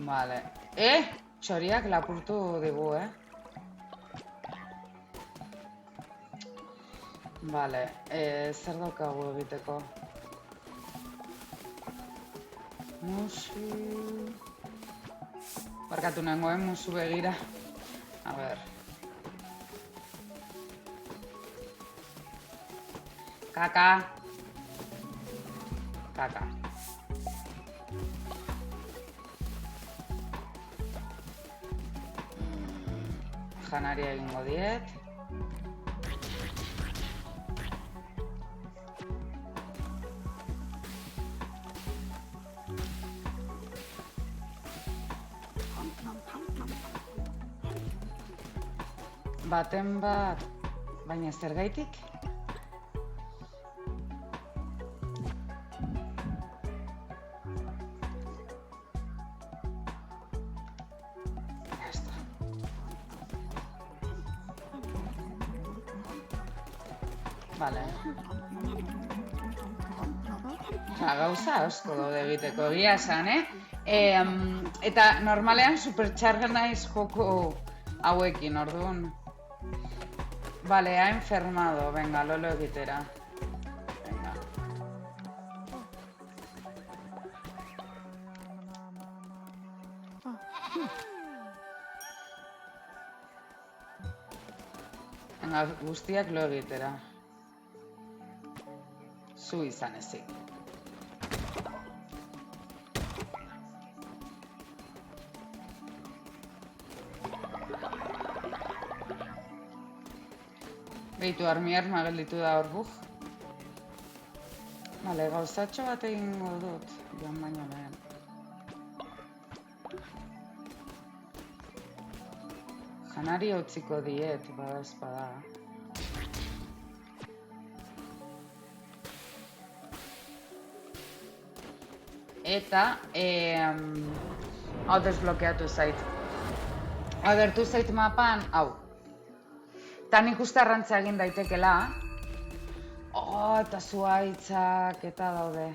Vale. Txoriak lapurtu digu, Vale, zer daukagu egiteko? Musu... Barkatu nengoen musu begira. A ber... Kaka. Kaka. Janaria egingo diet. Baten bat, baina zergaitik? Ya está. Vale. Gauza asko daude egiteko, egia esan, eta normalean supertxarga naiz joko hauekin, orduan. Vale, ha enfermado. Venga, Lolo egitera. Venga. Venga, guztiak lo egitera. Zu izan ezik. Beitu arma gelditu da hor buf. Vale, gauzatxo bat egingo dut. Joan baino lehen. Janari utziko diet, bada espada. Eta, hau desblokeatu zait. Agertu zait mapan, hau. Eta nik uste arrantza egin daitekela. Eta zuhaitzak eta daude.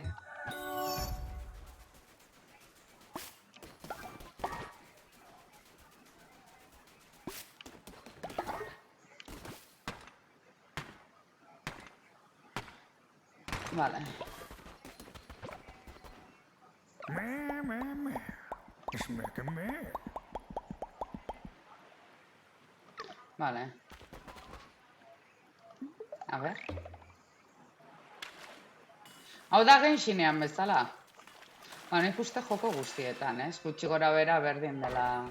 Vale. Vale. A ver. Hau da Genshinean bezala. Nik uste joko guztietan, gutxi gora bera berdin dela.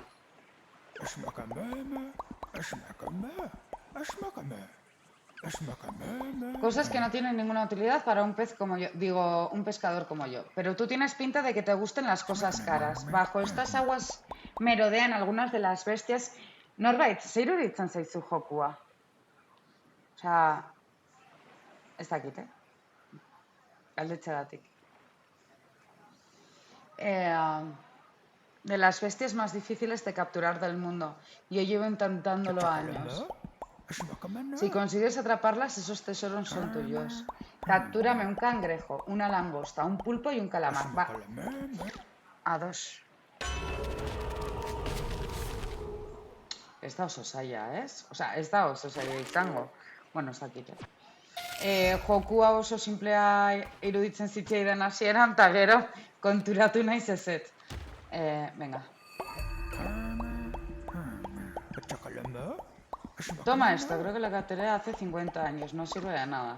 Cosas que no tienen ninguna utilidad para un pez como yo, digo, un pescador como yo. Pero tú tienes pinta de que te gusten las cosas caras. Bajo estas aguas merodean algunas de las bestias. Norbait, zer iruditzen zaizu jokua? Osea, ez dakit, galdetxegatik. De las bestias más difíciles de capturar del mundo. Yo llevo intentándolo años. Si consigues atraparlas, esos tesoros son tuyos. Captúrame un cangrejo, una langosta, un pulpo y un calamar. Va. A dos. Ez da oso zaila, Osea, ez da oso zaila izango. Bueno, ez dakit. Jokua oso simplea iruditzen zitzaidan hasieran, eta gero konturatu naiz ezet. Venga. Toma esto, creo que la capturé hace 50 años, no sirve de nada.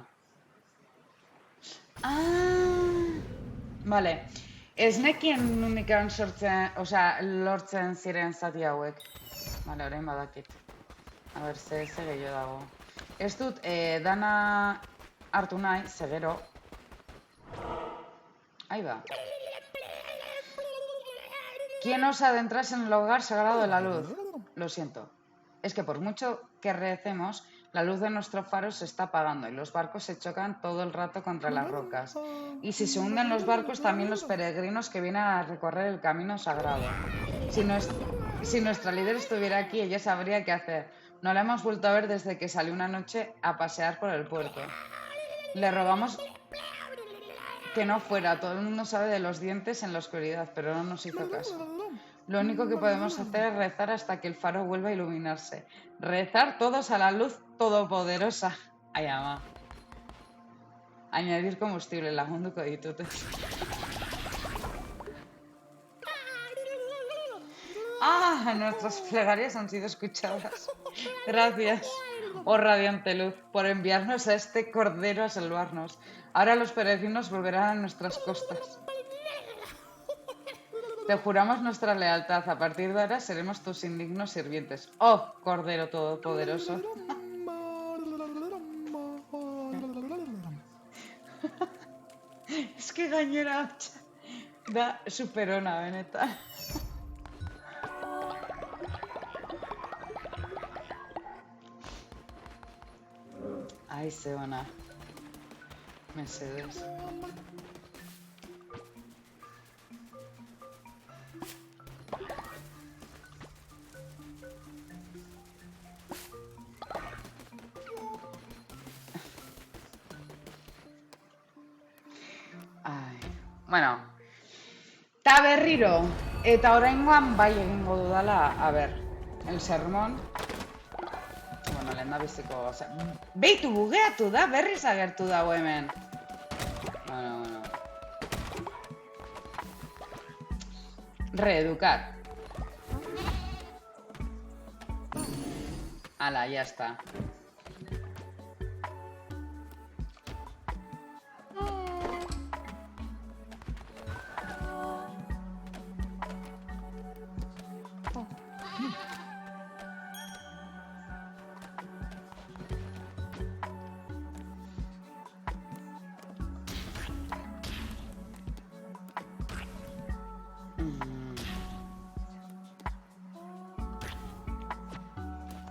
Vale. Ez nekien unikan sortzen, osea, lortzen ziren zati hauek. Vale, orain badakit. A ber, ze gehiago dago. Ez dut, dana hartu nahi, ze gero. Ahí va. ¿Quién osa adentrarse en el hogar sagrado de la luz? Lo siento. Es que por mucho que recemos, la luz de nuestro faro se está apagando y los barcos se chocan todo el rato contra las rocas. Y si se hunden los barcos, también los peregrinos que vienen a recorrer el camino sagrado. Si nuestra líder estuviera aquí, ella sabría qué hacer. No la hemos vuelto a ver desde que salió una noche a pasear por el puerto. Le rogamos que no fuera. Todo el mundo sabe de los dientes en la oscuridad, pero no nos hizo caso. Lo único que podemos hacer es rezar hasta que el faro vuelva a iluminarse. Rezar todos a la luz todopoderosa. Ai ama. Añadir combustible, lagunduko ditut. Nuestras plegarias han sido escuchadas. Gracias. Oh radiante luz, por enviarnos a este cordero a salvarnos. Ahora los peregrinos volverán a nuestras costas. Te juramos nuestra lealtad. A partir de ahora seremos tus indignos sirvientes. Oh, Cordero Todopoderoso. Es que gainera hotza da superona, benetan. Ai, ze ona. Mesedez. Ai. Bueno, ta berriro. Eta oraingoan bai egingo dudala, a ver, el sermón. Bueno, lehendabiziko, oza... Beitu, bugeatu da, berriz agertu dago hemen. Bueno. Reeducar. Ala, ya está.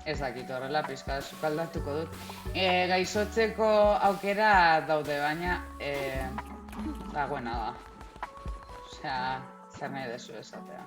Ez dakit horrela pizka sukaldatuko dut. Gaizotzeko aukera daude, baina dagoena da. Osea, zer nahi dezu esatea.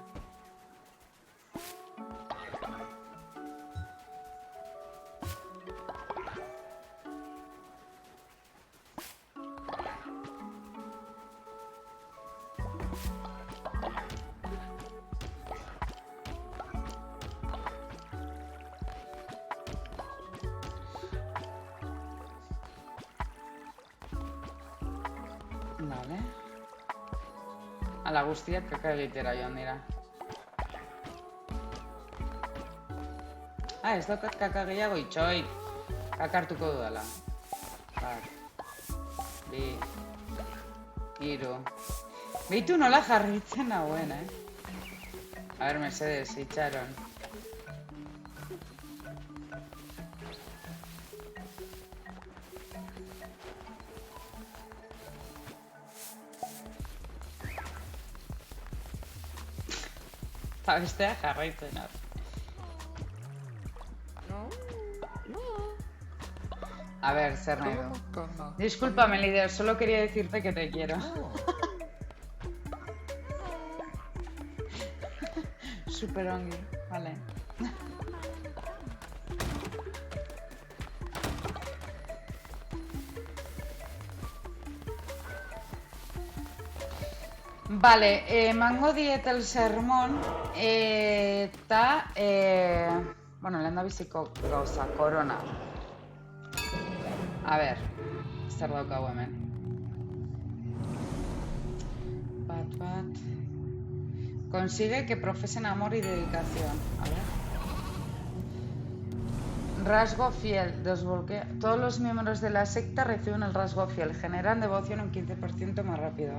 Vale. Ala guztiak kaka egitera joan dira. Ez daukat kaka gehiago itxoit. Kakartuko dudala. Bat. Bi. Hiru. Beitu nola jarritzen hauen, A ber, mesedez, itxaron. Eta bestea jarraitzen hor. A ver, zer nahi du. Discúlpame, Lidia, solo quería decirte que te quiero. Super ongi, vale. Vale, emango diet el sermón eta, bueno, lehendabiziko gauza, korona. A ver, zer daukagu hemen. Bat. Consigue que profesen amor y dedicación. A ver. Rasgo fiel, desbloquea. Todos los miembros de la secta reciben el rasgo fiel. Generan devoción un 15% más rápido.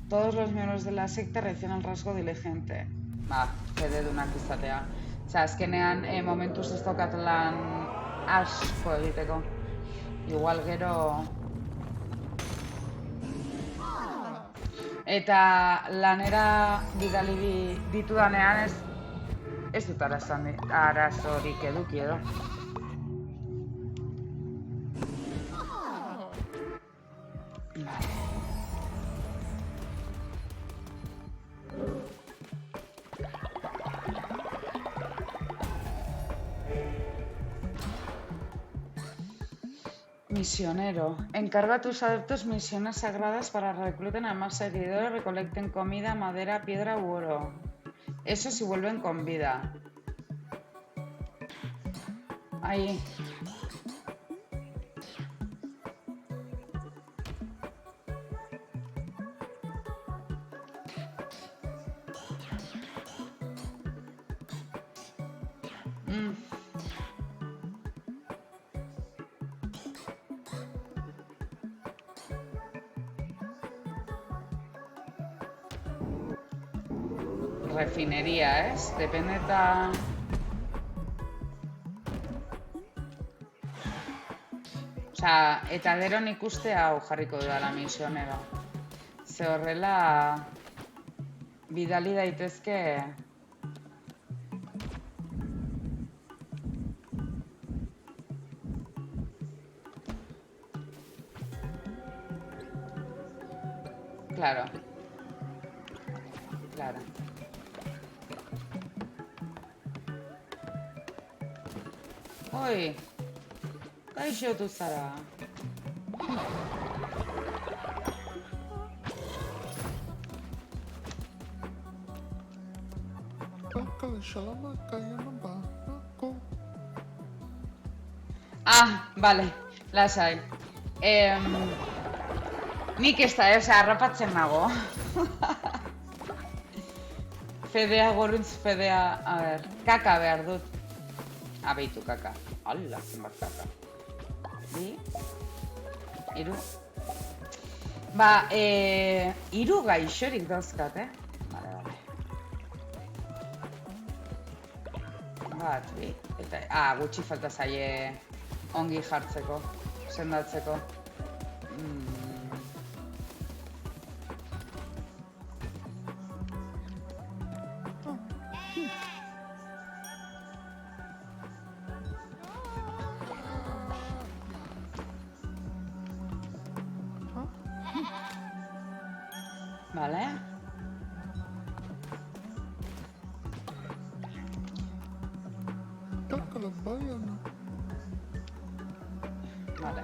Todos los miembros de la secta reciben el rasgo diligente. Fede dunak izatea. Osea, azkenean momentuz ez daukat lan asko egiteko. Igual gero... Eta lanera bidali ditudanean ez dut arazorik eduki edo. Misionero. Encarga a tus adeptos misiones sagradas para recluten a más seguidores, recolecten comida, madera, piedra u oro. Eso si vuelven con vida. Ahí. refineria, ez? Depende eta... Osea, eta gero nik uste hau jarriko dudala misionero. Ze horrela... Bidali daitezke... Claro. Claro. Oi, gaixotu zara. Ah, vale, lasai. Nik ez da, harrapatzen nago. Fedea, goruntz fedea, a ber, kaka behar dut. Abeitu kaka. Ala, zenbat kaka. Bi. Iru. Ba, iru gaixorik dauzkat, Vale, vale. Bat, bi. Eta, gutxi falta zaie ongi jartzeko, sendatzeko. Vale. Vale.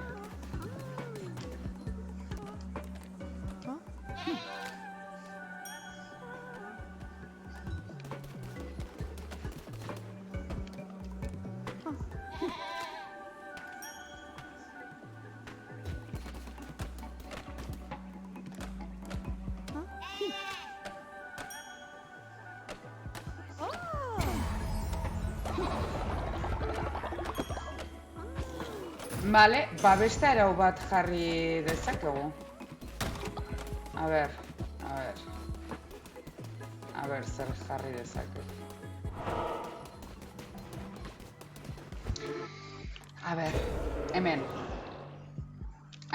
Vale, ba beste arau bat jarri dezakegu. A ber. A ber, zer jarri dezakegu. A ber, hemen.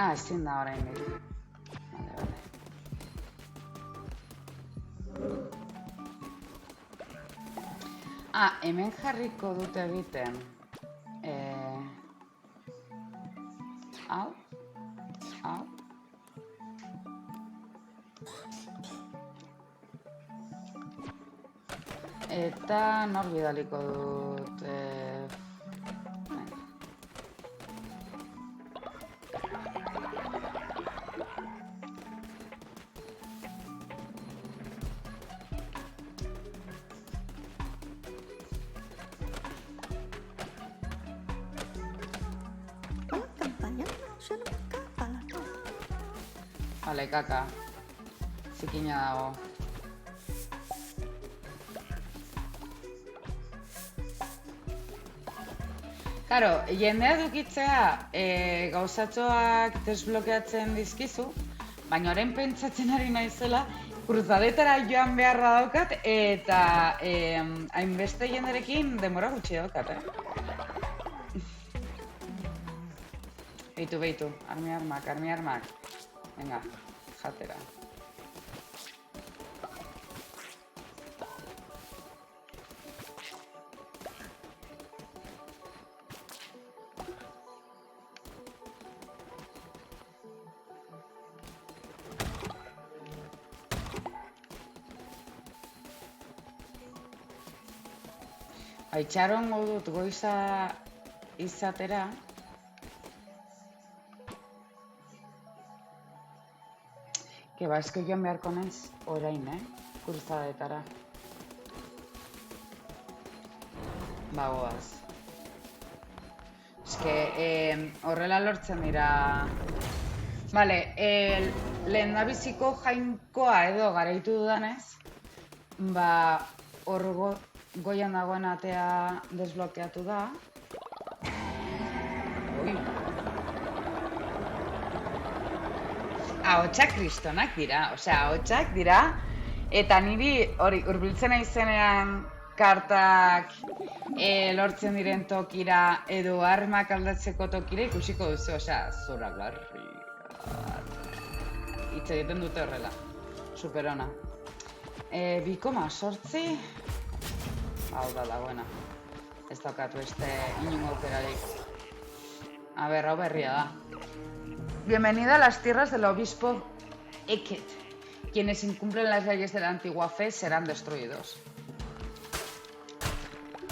Ezin da orain nik. Vale. Hemen jarriko dute egiten. Hau. Eta nor bidaliko dut... Vale, kaka. Zikina dago. Karo, jendea dukitzea gauzatxoak desblokeatzen dizkizu, baina orain pentsatzen ari naizela, kruzadetara joan beharra daukat, eta hainbeste jenderekin denbora gutxi daukat, Beitu, armi-armak. Venga, jatera. Itxarongo dut goiza izatera. Eske joan beharko naiz orain, kruzadetara. Bagoaz. Eske horrela lortzen dira... Vale, lehendabiziko jainkoa edo garaitu dudanez, ba, hor goian dagoen atea desblokeatu da. Ahotsak kristonak dira, ahotsak dira Eta niri hori hurbiltzen naizenean kartak lortzen diren tokira edo armak aldatzeko tokira ikusiko duzu, osea, zoragarri. Hitz egiten dute horrela. Superona. 2,8. Hau da dagoena. Ez daukat beste inongo aukerarik. A ber, hau berria da. Bienvenida a las tierras del obispo Eket. Quienes incumplen las leyes de la antigua fe serán destruidos.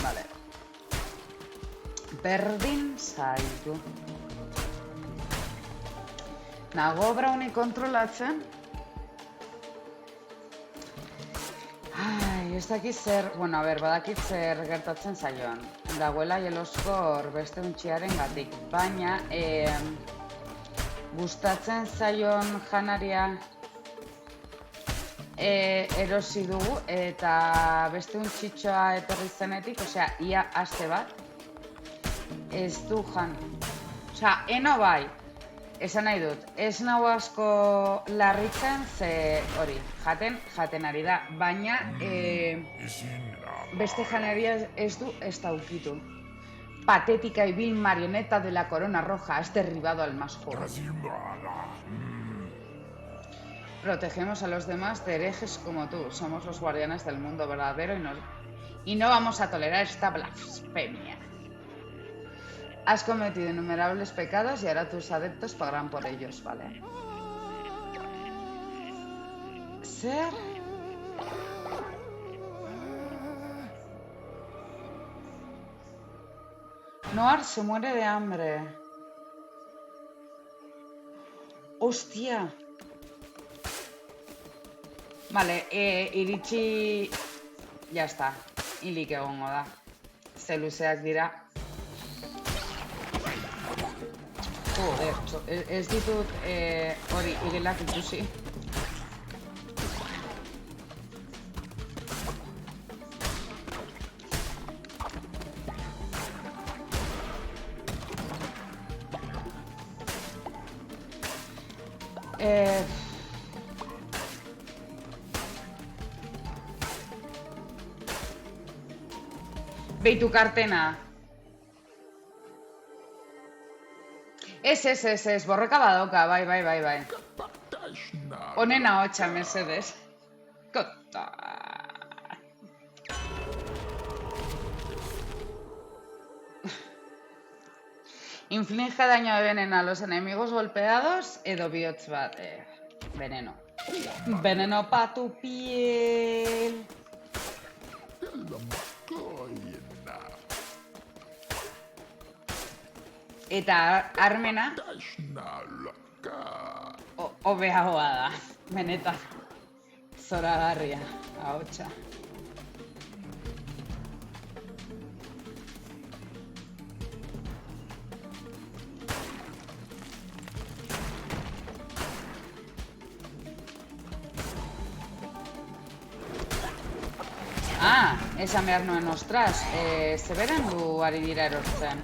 Vale. Berdin zaitu. Nago Brownie kontrolatzen. Ai, ez dakit zer, bueno, a ber, badakit zer gertatzen zaioan. Dagoela jeloskor beste untxiaren gatik, baina gustatzen zaion janaria erosi dugu eta beste untxitxoa etorri zenetik, osea, ia aste bat, ez du jan. Osea, eno bai, esan nahi dut, ez nahu asko larritzen ze hori, jaten ari da, baina beste janaria ez du ez da ukitu. Patética y vil marioneta de la corona roja, has derribado al más joven. Protegemos a los demás de herejes como tú. Somos los guardianes del mundo verdadero y no vamos a tolerar esta blasfemia. Has cometido innumerables pecados y ahora tus adeptos pagarán por ellos, ¿vale? Ser... Noir se muere de hambre. ¡Hostia! Vale, iritsi... Ya está. Hilik egongo da. Ze luzeak dira. Joder, ez ditut hori igelak ikusi. Beitu kartena. Ez, borroka badoka, bai. Honena hotxa, mesedez. Kota. Inflige daño de veneno a los enemigos golpeados edo bihotz bat. Veneno. Veneno pa tu piel. Eta armena hobeagoa da, benetan. Zoragarria, ahotsa. Esan behar nuen, ostras, zeberen du ari dira erortzen.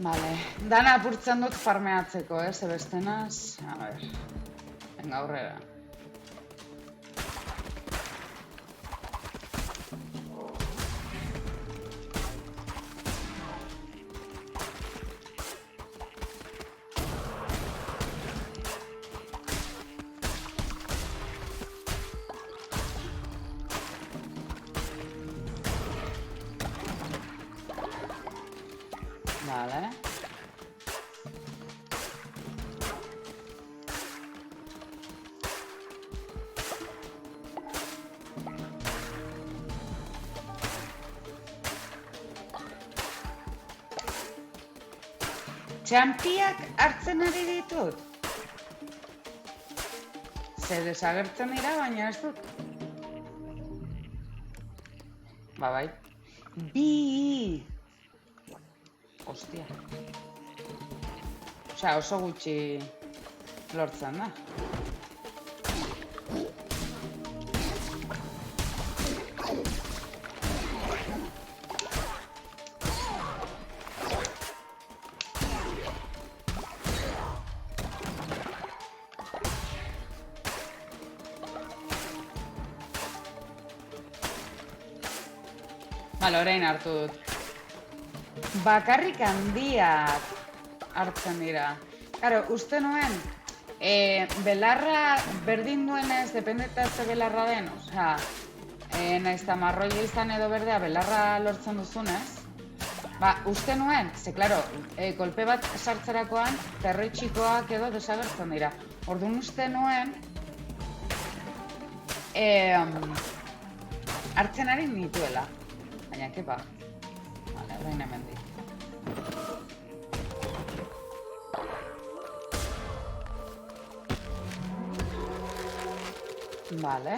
Vale, dana apurtzen dut farmeatzeko, zebestenaz. A ver, venga, aurrera. Vale. Txampiak hartzen ari ditut? Ze desagertzen dira, baina ez dut. Bai. Bi! Ostia. Osea, oso gutxi lortzen da. Bale, orain hartu dut. Bakarrik handiak hartzen dira. Karo, uste nuen, belarra berdin duenez, dependeta ze belarra den, osea, nahiz eta marroia izan edo berdea belarra lortzen duzunez, ba, uste nuen, ze, klaro, kolpe bat sartzerakoan, terroi txikoak edo desagertzen dira. Orduan uste nuen, hartzen ari nituela. Baina, kepa. Vale, orain hemendik. Vale.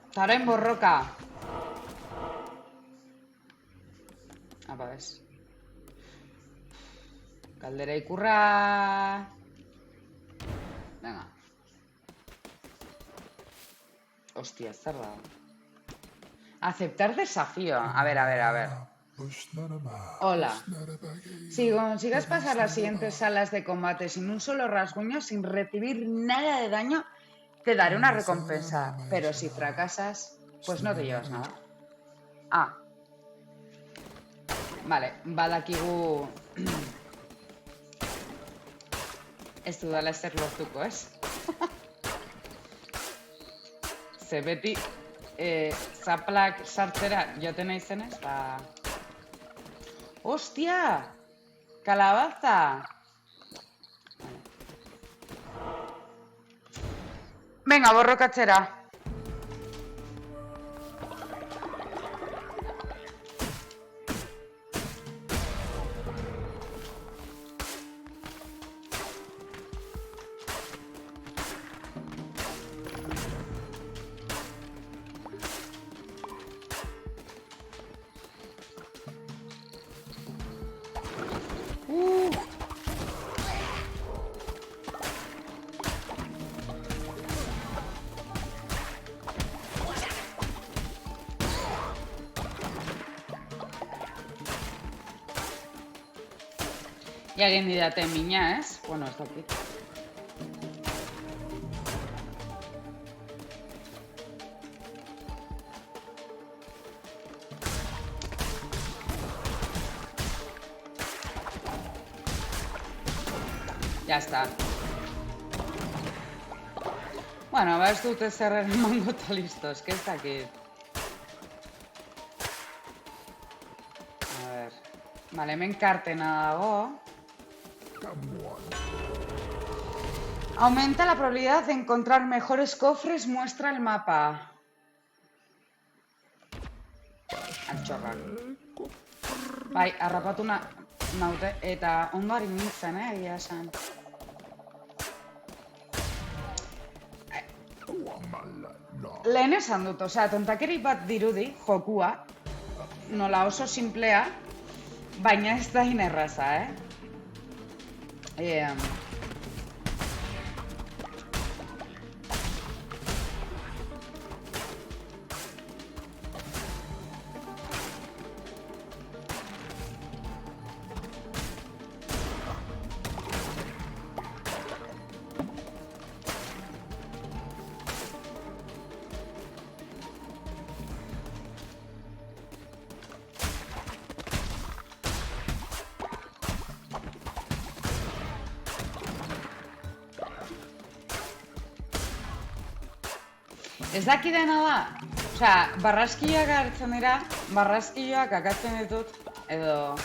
Eta orain borroka. Apa, bez. Kaldera ikurra. Venga. Hostia, zer da. Aceptar desafío. A ver. Hola. Si consigas pasar las siguientes salas de combate sin un solo rasguño, sin recibir nada de daño, te daré una recompensa. Pero si fracasas, pues no te llevas nada. Ah. Vale, badakigu... Ez dudala ezer lortuko, ez? Ze beti zaplak sartzera joten naizenez, ba... Hostia! Kalabaza! Venga, borrokatzera. Ja egin didate mina, ez? Bueno, ez dakit. Ya está. Bueno, ba ez dute zer emango eta listo, eske ez dakit. A ver. Vale, hemen kartena dago. Aumenta la probabilidad de encontrar mejores cofres, muestra el mapa. Altxorrak. Bai, harrapatu naute, eta ondo ari nintzen, egia esan. Lehen esan dut, osea, tontakeri bat dirudi, jokua, nola oso simplea, baina ez da inerraza, Ez dakidena da, osea, barraskilloak hartzen dira, barraskilloak akatzen ditut, edo,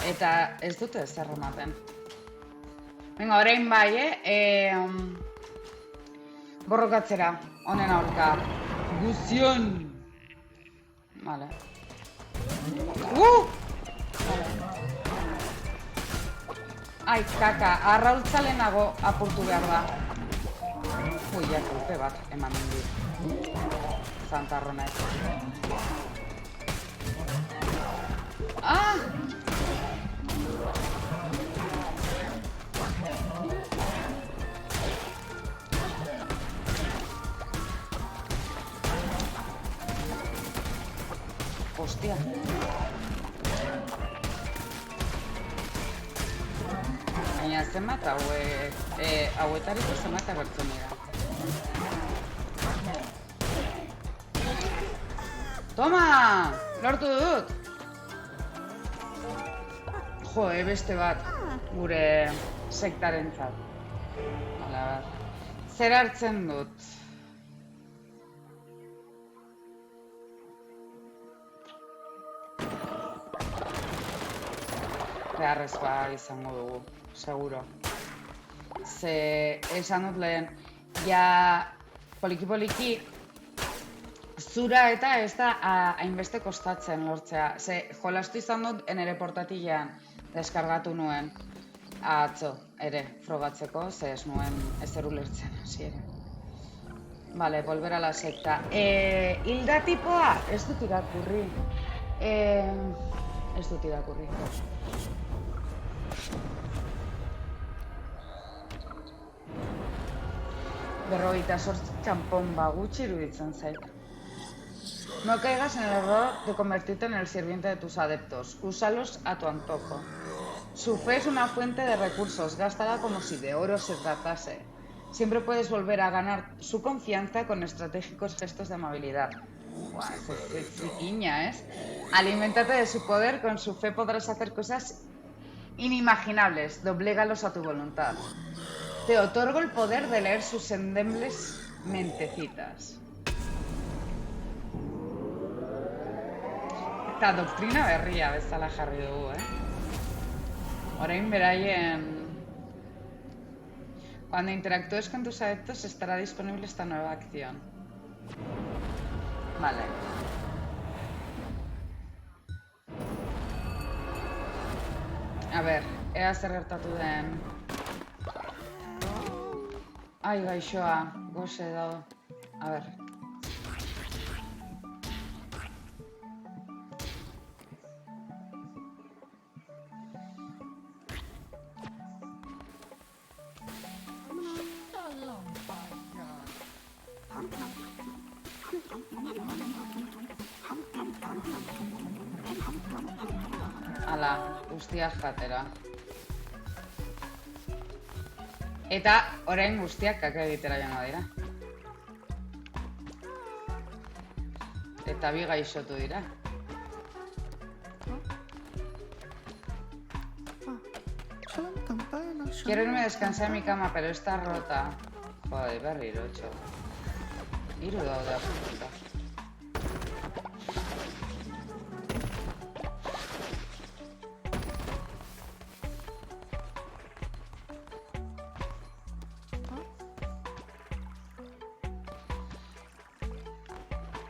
eta ez dute zer ematen. Venga, orain bai, borrokatzera, honen aurka. Guzion! Vale. Ai, kaka, arraultza lehenago apurtu behar da. Ui, ja, kolpe bat, eman dit. Zantarronek. Ah! Hostia. Baina zenbat hauetariko zenbat agertzen dira. Toma! Lortu dut! Jo, beste bat, gure sektarentzat. Hala bat. Zer hartzen dut? Beharrezkoa izango dugu, seguro. Ze esan dut lehen, ja poliki-poliki zura eta ez da hainbeste kostatzen lortzea. Ze jolastu izan dut nere portatilean deskargatu nuen atzo ere frogatzeko, ze ez nuen ezer ulertzen hasi ere. Vale, volver a la secta. Hilda tipoa ez dut irakurri. Ez dut irakurri. Berrogeita zortzi txampon gutxi iruditzen zait. No caigas en el error de convertirte en el sirviente de tus adeptos. Úsalos a tu antojo. Su fe es una fuente de recursos. Gástala como si de oro se tratase. Siempre puedes volver a ganar su confianza con estratégicos gestos de amabilidad. Buah, qué friquiña es. Aliméntate de su poder. Con su fe podrás hacer cosas inimaginables. Doblégalos a tu voluntad. Te otorgo el poder de leer sus endebles mentecitas. Eta doktrina berria bezala jarri dugu, Orain beraien... Cuando interactúes con tus adeptos estará disponible esta nueva acción. Vale. A ver, ea zer gertatu den... Ai, gaixoa, gose dago. A ver. Ala, guztiak jatera. Eta orain guztiak kaka egitera joango dira. Eta bi gaixotu dira. Quiero irme a descansar en mi cama, pero está rota. Joder, berriro, txo. Hiru daude apuntuta.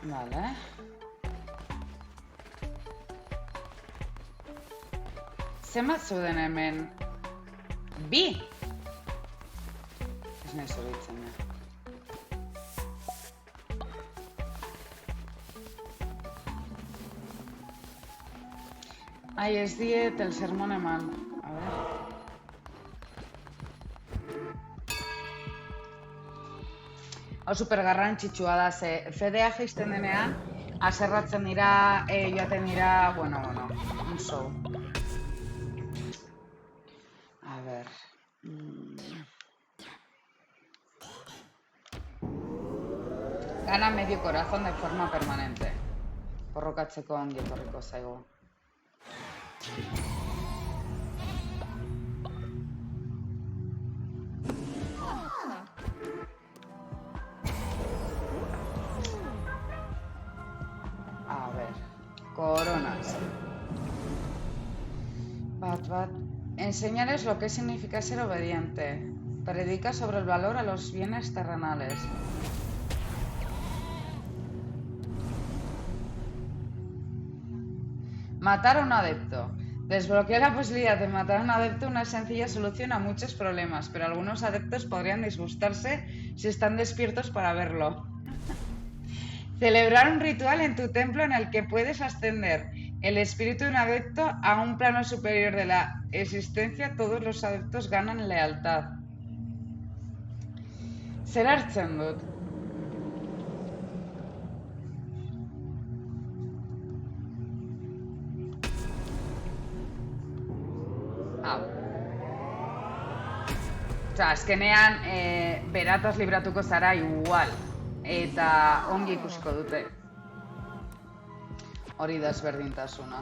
Vale. Zenbat zeuden hemen? Bi! Ez nahi zoritzen, Ai, ez diet el sermón eman. A ver. Hau supergarrantzitsua da, ze fedea jaisten denean, aserratzen dira, joaten dira, bueno, un show. A ver... Gana medio corazón de forma permanente. Borrokatzeko ongi etorriko zaigu. A ver, coronas. Bat. Enseñarles lo que significa ser obediente. Predica sobre el valor a los bienes terrenales. Matar a un adepto. Desbloquea la posibilidad de matar a un adepto, una sencilla solución a muchos problemas, pero algunos adeptos podrían disgustarse si están despiertos para verlo. Celebrar un ritual en tu templo en el que puedes ascender el espíritu de un adepto a un plano superior de la existencia. Todos los adeptos ganan lealtad. Zer hartzen dut? Osea, azkenean, berataz libratuko zara igual. Eta ongi ikusiko dute. Hori da ezberdintasuna.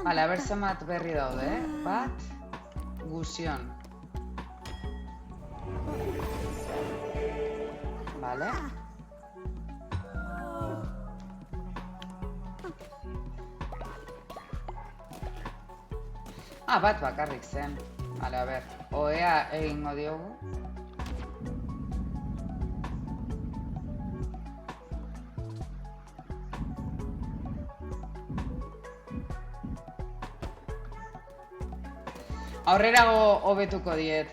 Vale, a ber zenbat berri daude, Bat, Gusion. Vale. Bat bakarrik zen. Vale, a ber, ohea egingo diogu. Aurrerago hobetuko diet.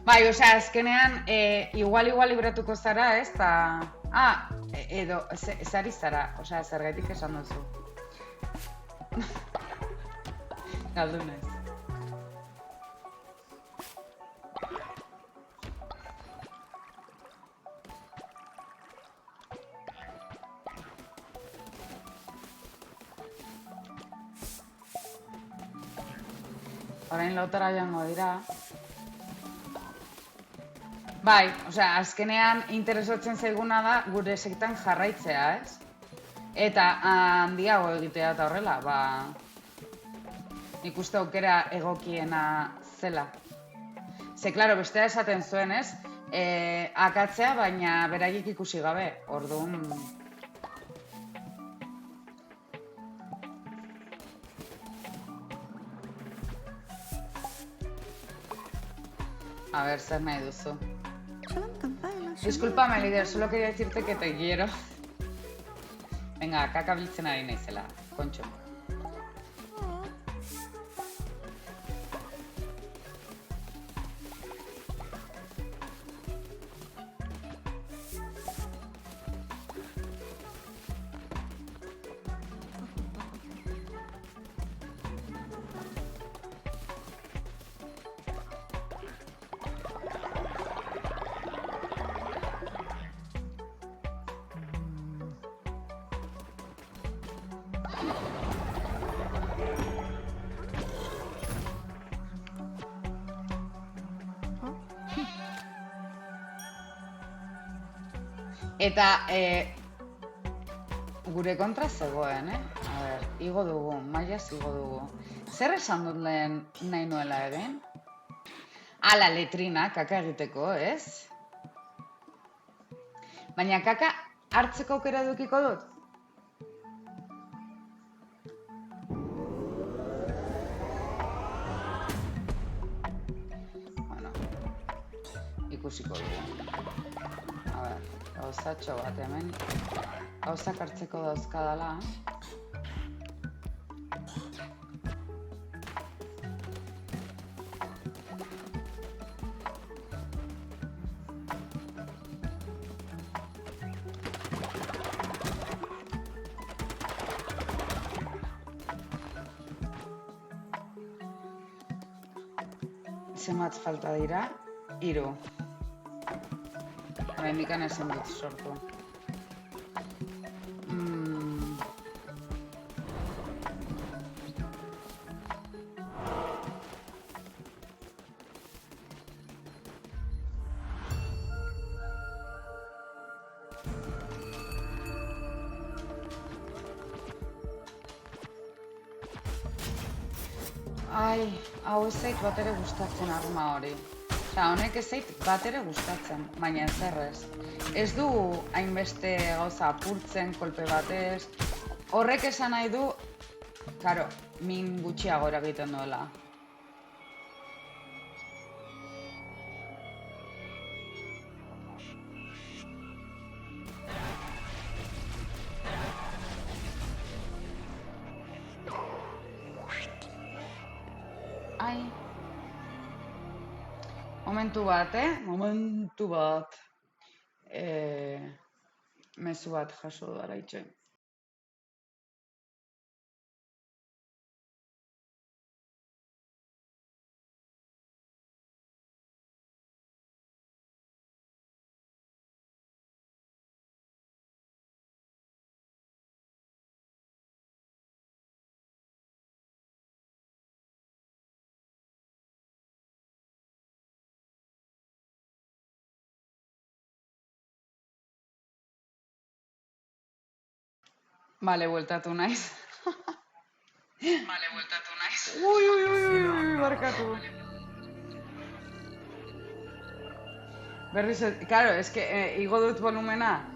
Bai, osea, azkenean, igual libratuko zara, ez? Edo, zari zara, osea, zergaitik esan duzu. Galdu naiz. Orain lautara joango dira. Bai, osea, azkenean interesatzen zaiguna da gure sektan jarraitzea, ez? Eta handiago egitea eta horrela, nik uste aukera egokiena zela. Ze, klaro, bestea esaten zuen, ez? Akatzea, baina beraiek ikusi gabe, orduan... A ver, zer nahi duzu. Disculpame, líder, solo quería decirte que te quiero. Venga, kaka biltzen ari naizela, kontxo. Eta gure kontra zegoen, A ber, igo dugu, mailaz igo dugu. Zer esan dut lehen nahi nuela egin? La letrina, kaka egiteko, ez? Baina kaka hartzeko aukera edukiko dut? Bueno, ikusiko dugu. A ber, gauzatxo bat hemen. Gauzak hartzeko dauzkadala. Zenbat falta dira? 3. Oraindik ezin dut sortu. Ai, hau ez zait bat ere gustatzen arma hori. Osea, honek ez zait bat ere gustatzen, baina zerrez. Ez du hainbeste gauza apurtzen, kolpe batez. Horrek esan nahi du, karo, min gutxiago eragiten duela. Ai. Momentu bat, Momentu bat. Mezu bat jaso dara itxoin. Vale, bueltatu naiz. Ui, barkatu. Berriz, claro, es que igo dut volumena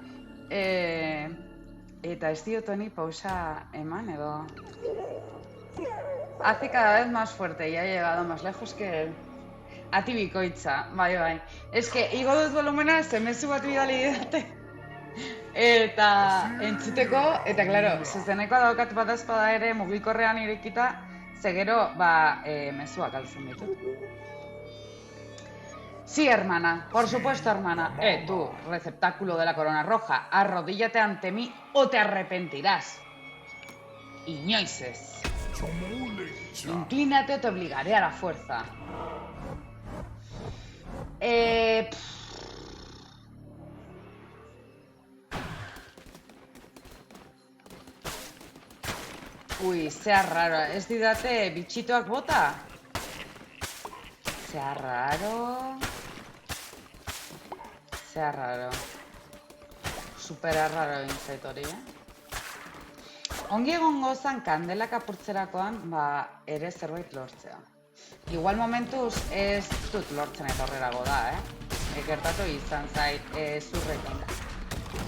eta ez diot honi pausa eman edo... Hace cada vez más fuerte y ha llegado más lejos que él. Ati bikoitza, bai. Es que igo dut volumena, ze mezu bat bidali didate. Eta entzuteko, eta claro, zuzenekoa daukat badazpada ere mugikorrean irekita, ze gero, mezuak altzen ditut. Sí, hermana, por supuesto, hermana. Tú, receptáculo de la corona roja, arrodíllate ante mí o te arrepentirás. Inoiz ez. Inclínate o te obligaré a la fuerza. Ui, zea raro. Ez didate bitxitoak bota? Zea raro. Super raro bintzait hori, Ongi egongo zan kandelak apurtzerakoan, ere zerbait lortzea. Igual momentuz ez dut lortzen eta horrerago da, Gertatu izan zait zurrekin.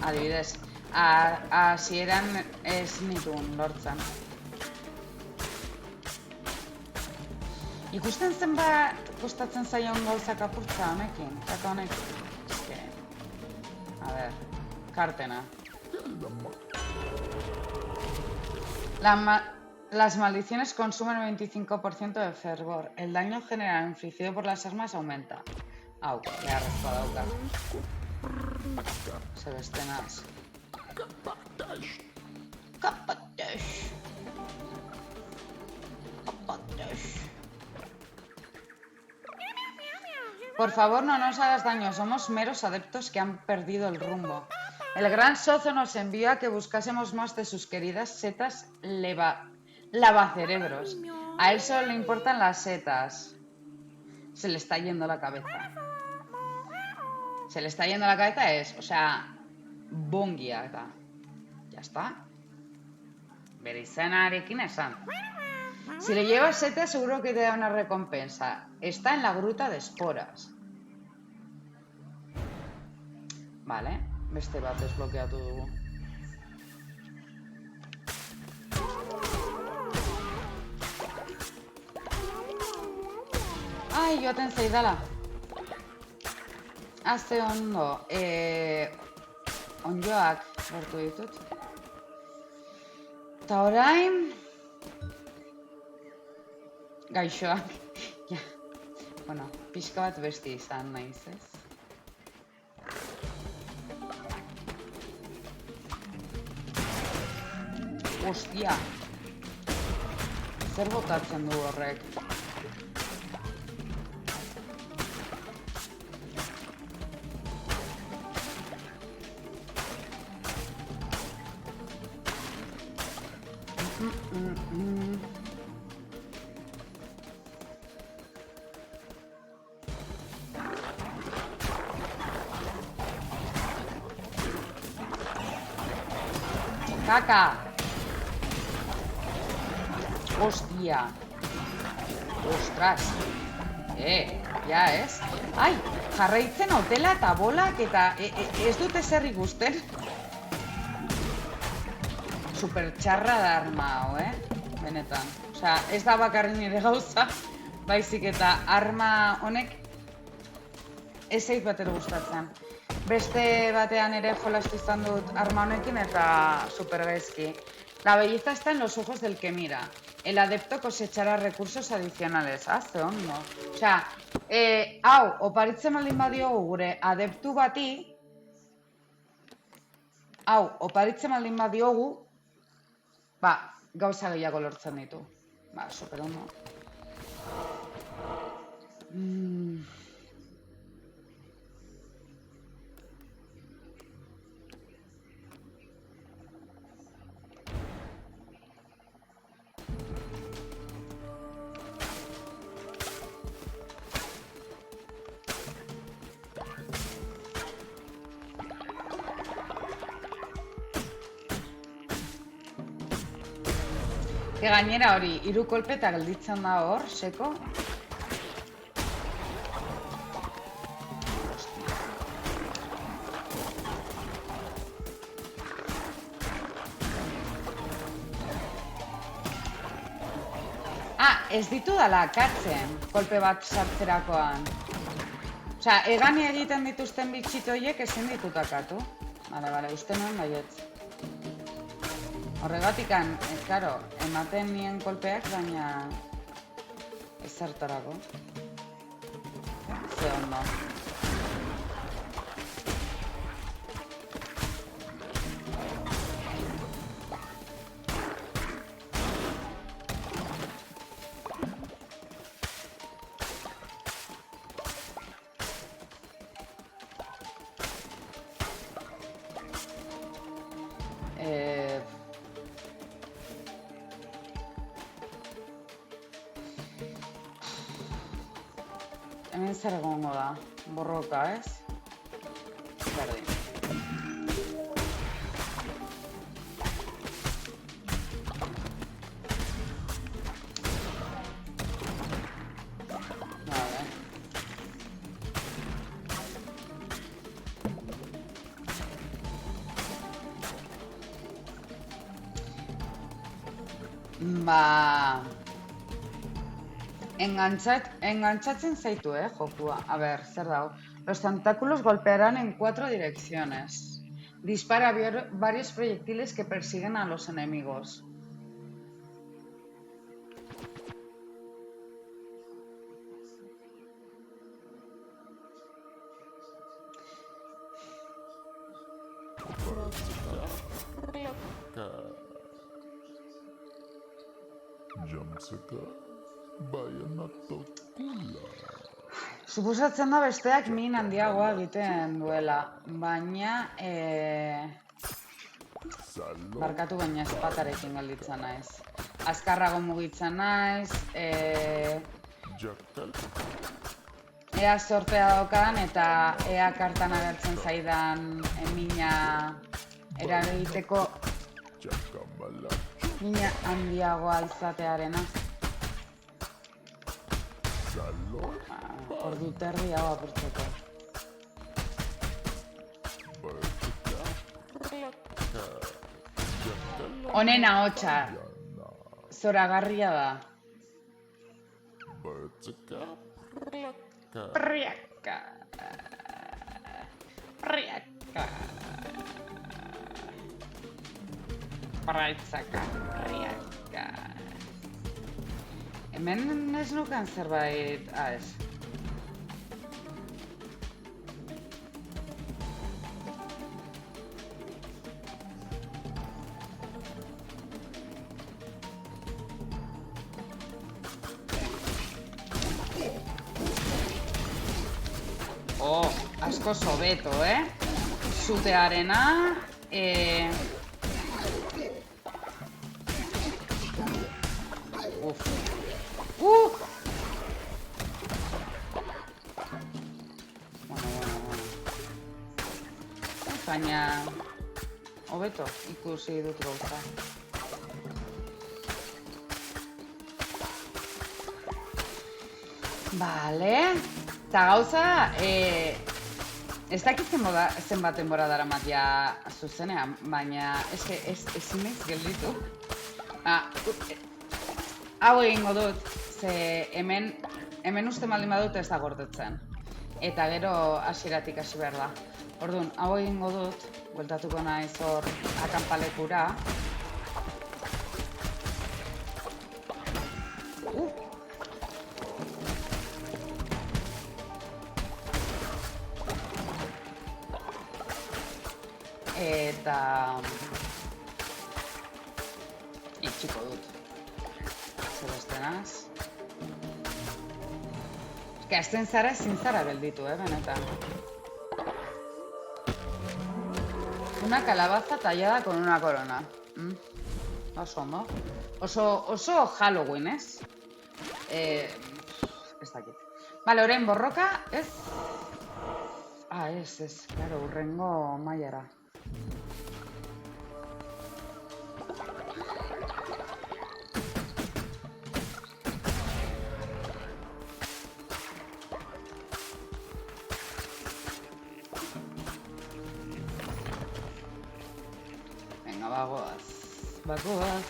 Adibidez, hasieran ez nituen lortzen. Ikusten zen kostatzen zaion gauzak apurtza honekin, kaka honekin. A ver, kartena. Las maldiciones consumen el 25% de fervor. El daño general infligido por las armas aumenta. Au, beharrezkoa dauka. Sebestenas. Kapatesh. Por favor, no nos hagas daño. Somos meros adeptos que han perdido el rumbo. El gran Sozo nos envió a que buscásemos más de sus queridas setas lavacerebros. A él solo le importan las setas. Se le está yendo la cabeza. Bongia eta. Ya está. Bere izenarekin esan. Si le llevas setas, seguro que te da una recompensa. Está en la gruta de esporas. Vale, beste bat desblokeatu dugu. Ai, joaten zaidala. Azte ondo. Onjoak lortu ditut. Eta orain... Gaixoak. Ja. Bueno, pixka bat besti izan naiz, ez? Ostia. Zer botatzen du horrek? Kaka! Hostia! Ostras! Ja ez? Ai, jarraitzen hotela eta bolak eta ez dut ezer ikusten. Super txarra da arma hau, Benetan. Osea, ez da bakarri nire gauza, baizik eta arma honek ez zait bat ere gustatzen. Beste batean ere jolastu izan dut arma honekin eta super gaizki. La belleza está en los ojos del que mira. El adepto cosechará recursos adicionales. Ze ondo. Osea, hau, oparitzen baldin badiogu gure adeptu bati, gauza gehiago lortzen ditu. Super ondo. Gainera hori, 3 kolpe eta gelditzen da hor, seko. Ez ditu dala akatzen, kolpe bat sartzerakoan. Osea, egani egiten dituzten bitxitoiek ezin ditut akatu. Bale, uste nuen baietz. Horregatikan, karo, ematen nien kolpeak, baina ez zertarako. Ze ondo. Hemen zer egongo da, borroka, ez? Berdin. Vale. Ba... Engantzatzen zaitu, jokua. A ver, zer dago. Los tentáculos golpearán en 4 direcciones. Dispara varios proyectiles que persiguen a los enemigos. Jamseka, baina tokula. Suposatzen da besteak min handiagoa egiten duela, baina... Barkatu baina espatarekin gelditzen naiz. Azkarrago mugitzen naiz, ea sortea daukan eta ea kartan agertzen zaidan mina eragiteko mina handiagoa izatearena. Ordu terdi hau apurtzeko. Honen ahotsa zoragarria da. Priaka. Priaka. Praitzaka. Priaka. Hemen ez nukan zerbait... ez. Asko sobeto, Zutearena... Baina... hobeto ikusi dut gauza. Bale... Eta gauza... ez dakit zenbat denbora daramat ja zuzenean, baina ezin naiz gelditu. Hau egingo dut, ze hemen uste maldin badut ez da gordetzen. Eta gero hasieratik hasi behar da. Orduan, hau egingo dut, bueltatuko naiz hor akanpalekura. Eta... itxiko dut. Zer estenaz. Azten zara ezin zara gelditu, benetan. Una calabaza tallada con una corona. Oso ondo. Oso Halloween, ez? Ez dakit. Bale, orain borroka, ez? Ez, claro, urrengo mailara. bagoaz. Bagoaz.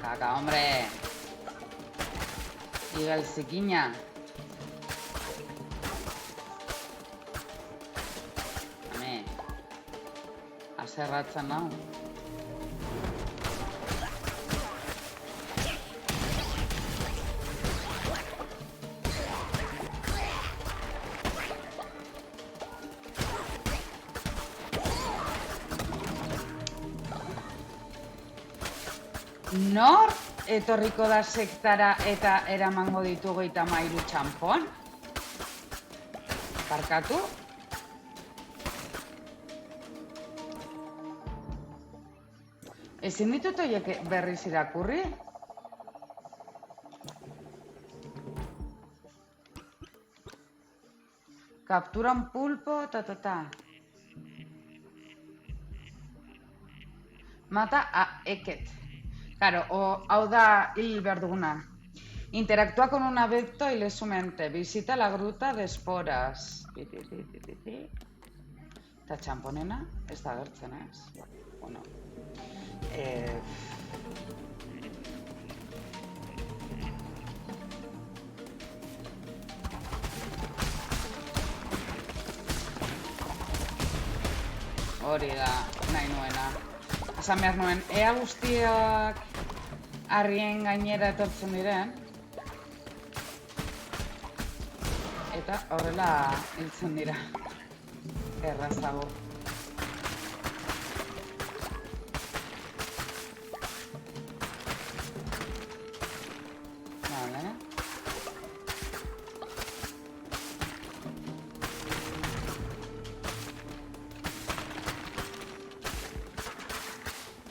Kaka, hombre. Igal zikina. Hame. Aserratzen nau. Nor etorriko da sektara eta eramango ditu 33 txanpon? Barkatu? Ezin ditut horiek berriz irakurri? Capturan pulpo, Mata a Eket. Claro, hau da hil behar duguna. Interactúa con un abeto y le su mente. Visita la gruta de esporas. Eta txamponena, ez da gertzen ez. Bueno. Hori da, nahi nuena. Esan behar nuen, ea guztiak harrien gainera etortzen diren. Eta horrela hiltzen dira. Errazago. Vale.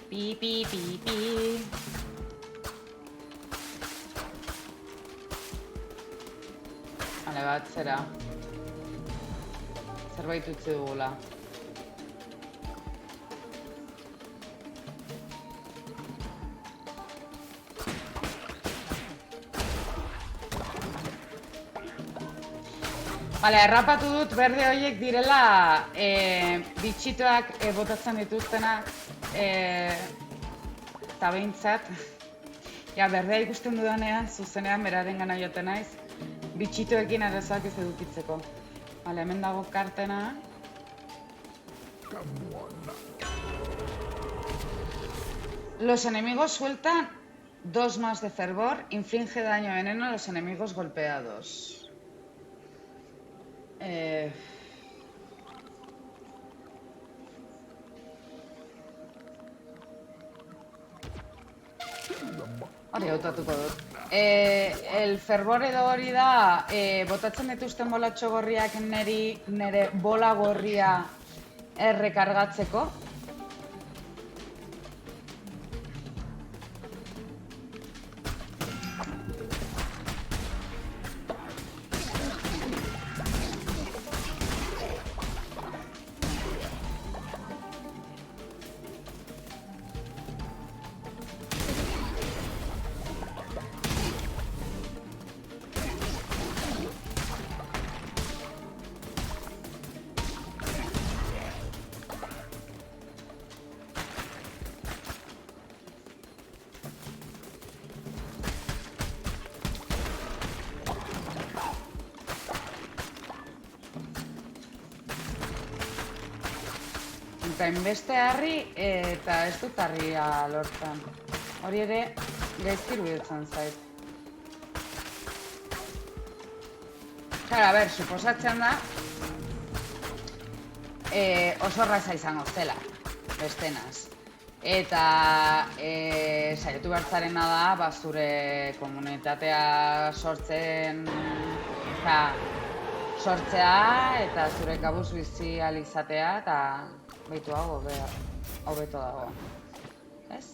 Pi. Hale bat, zera. Zerbait utzi dugula. Bale, errapatu dut berde horiek direla bitxitoak botatzen dituztenak eta behintzat. Ja, berdea ikusten dudanean, zuzenean beraren gana joten naiz, bitxitoekin arazoak ez edukitzeko. Bale, hemen dago kartena. Los enemigos sueltan 2 más de fervor, inflige daño veneno a los enemigos golpeados. Hori hautatuko dut. El fervor edo hori da, botatzen dituzten bolatxo gorriak nire bola gorria errekargatzeko. Hainbeste harri eta ez dut harria lortzen. Hori ere gaizki iruditzen zait. Claro, a ber, suposatzen da oso erraza izango zela, bestenaz. Eta saiatu bertzarena da, zure komunitatea sortzea eta zure kabuz bizi ahal izatea eta baitu hau hobeto dago. Ez?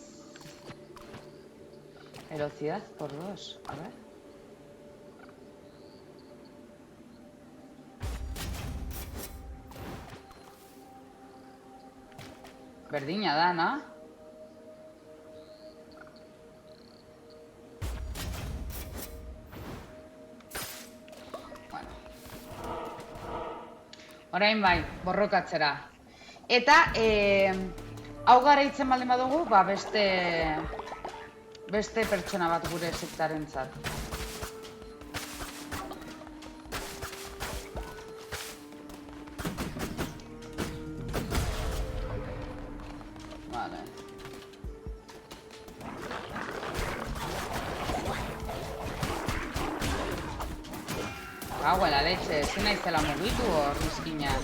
Velocidad por 2, a ver. Berdina da, no? Orain bai, borrokatzera. Eta, hau garaitzen baldin badugu, ba beste pertsona bat gure sektarentzat. Vale. Agua la leche, ezin naizela mugitu hor izkinan.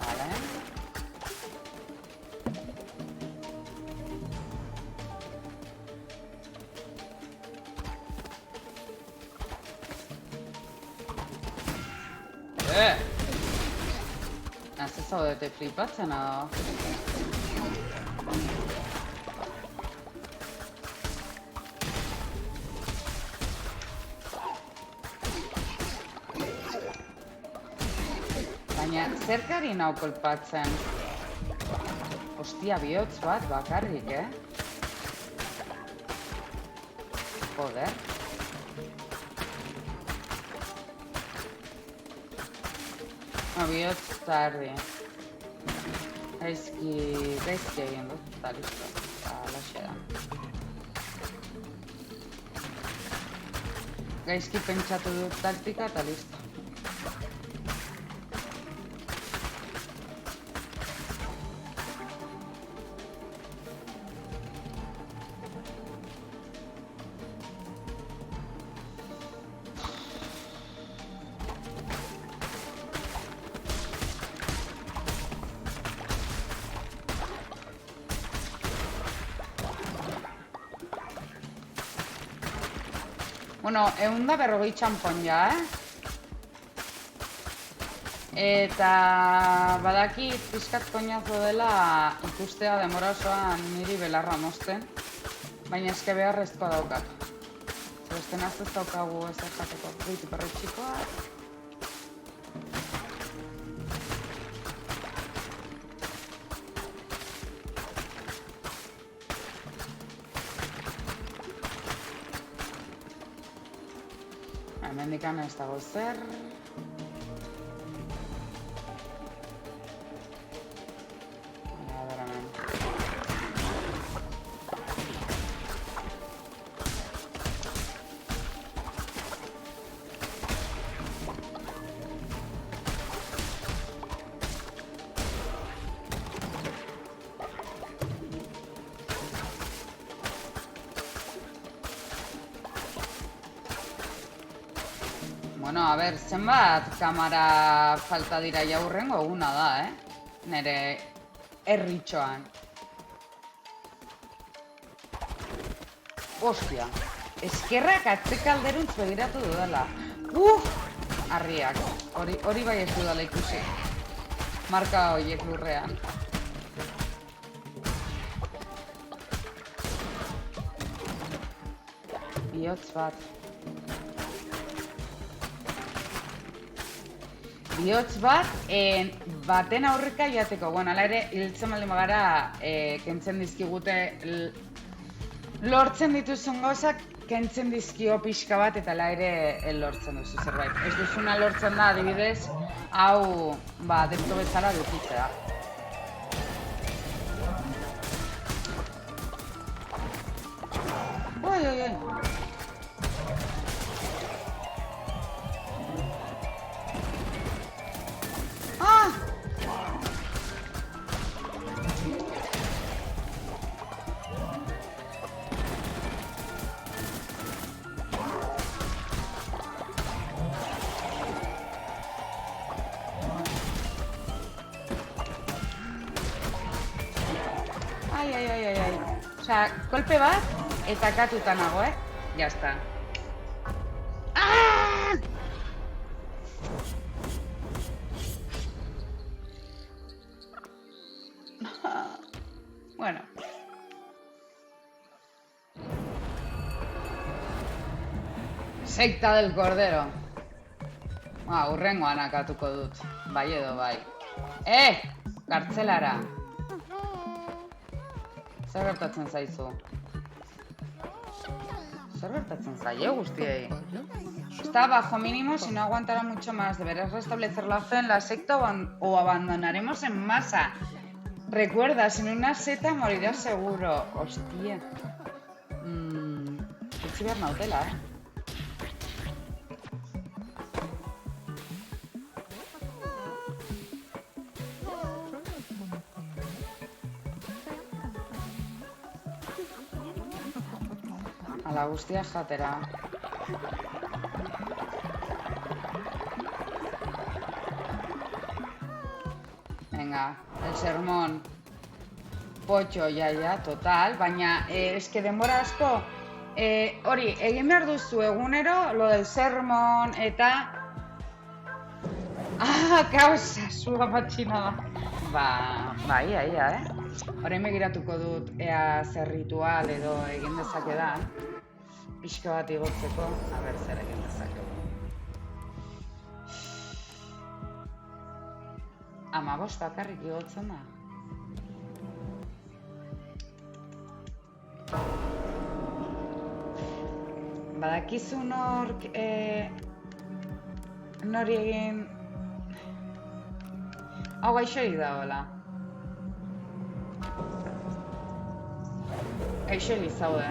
Vale. Ez zaudete flipatzen edo? Baina, zerkari nau kolpatzen? Ostia, bihotz bat bakarrik, Joder. Bihotz eta erdi. Gaizki egin dut, eta listo. Alaxe da. Gaizki pentsatu dut taktika eta listo. Bueno, 150 txampon ja, Eta badakit pizkat koñazo dela ikustea demora osoan niri belarra mozten, baina eske beharrezkoa daukat. Zeresten ez daukagu ez ezateko fruitu perretxikoa. Hemendikan ez dago zer. Bueno, a ber, zenbat kamara falta dira jaurrengo eguna da, Nere herritxoan. Ostia, eskerrak atzekalderuntz begiratu dudala. Harriak, hori bai ez dudala ikusi. Marka horiek lurrean. Bihotz bat. Bihotz bat, baten aurreka jateko. Bueno, ala ere, hiltzen baldin bagara, kentzen dizkigute, lortzen dituzun gauzak, kentzen dizkio pixka bat, eta ala ere lortzen duzu zerbait. Ez duzuna lortzen da, adibidez, hau, depto bezala dukitzea. Oi. Ai. Osea, kolpe bat, eta katuta nago, Ya está. Bueno. Sekta del Cordero. Hurrengoan akatuko dut. Bai edo bai. Kartzelara. Zer gertatzen zaizu? Zer gertatzen zaie guztiei? Está bajo mínimo si no aguantará mucho más. Deberás restablecer la fe en la secta o abandonaremos en masa. Recuerda, sin una seta morirás seguro. Hostia. Utzi behar nautela, Ala guztia jatera. Venga, el sermón. Potxo, ja, total. Baina, eske denbora asko, hori, egin behar duzu egunero, lo del sermón, eta... Kausa, zuga matxina da. Ia, Horrein begiratuko dut, ea zer ritual edo egin dezakedan. Pixka bat igotzeko, a ber zer egin dezakegu. 15 bakarrik igotzen da. Badakizu nork, nori egin... Hau gaixorik da, hola. Gaixorik zaude.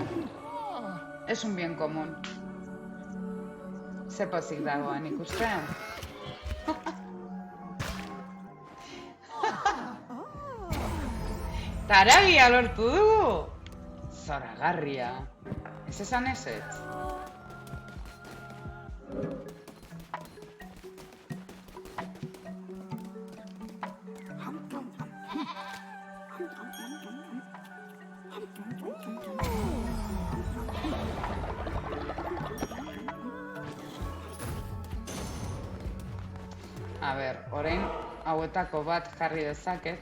Es un bien común. Ze pozik dagoen ikusten. Taragia lortu dugu! Zoragarria. Ez esan ezetz. A ber, orain hauetako bat jarri dezaket.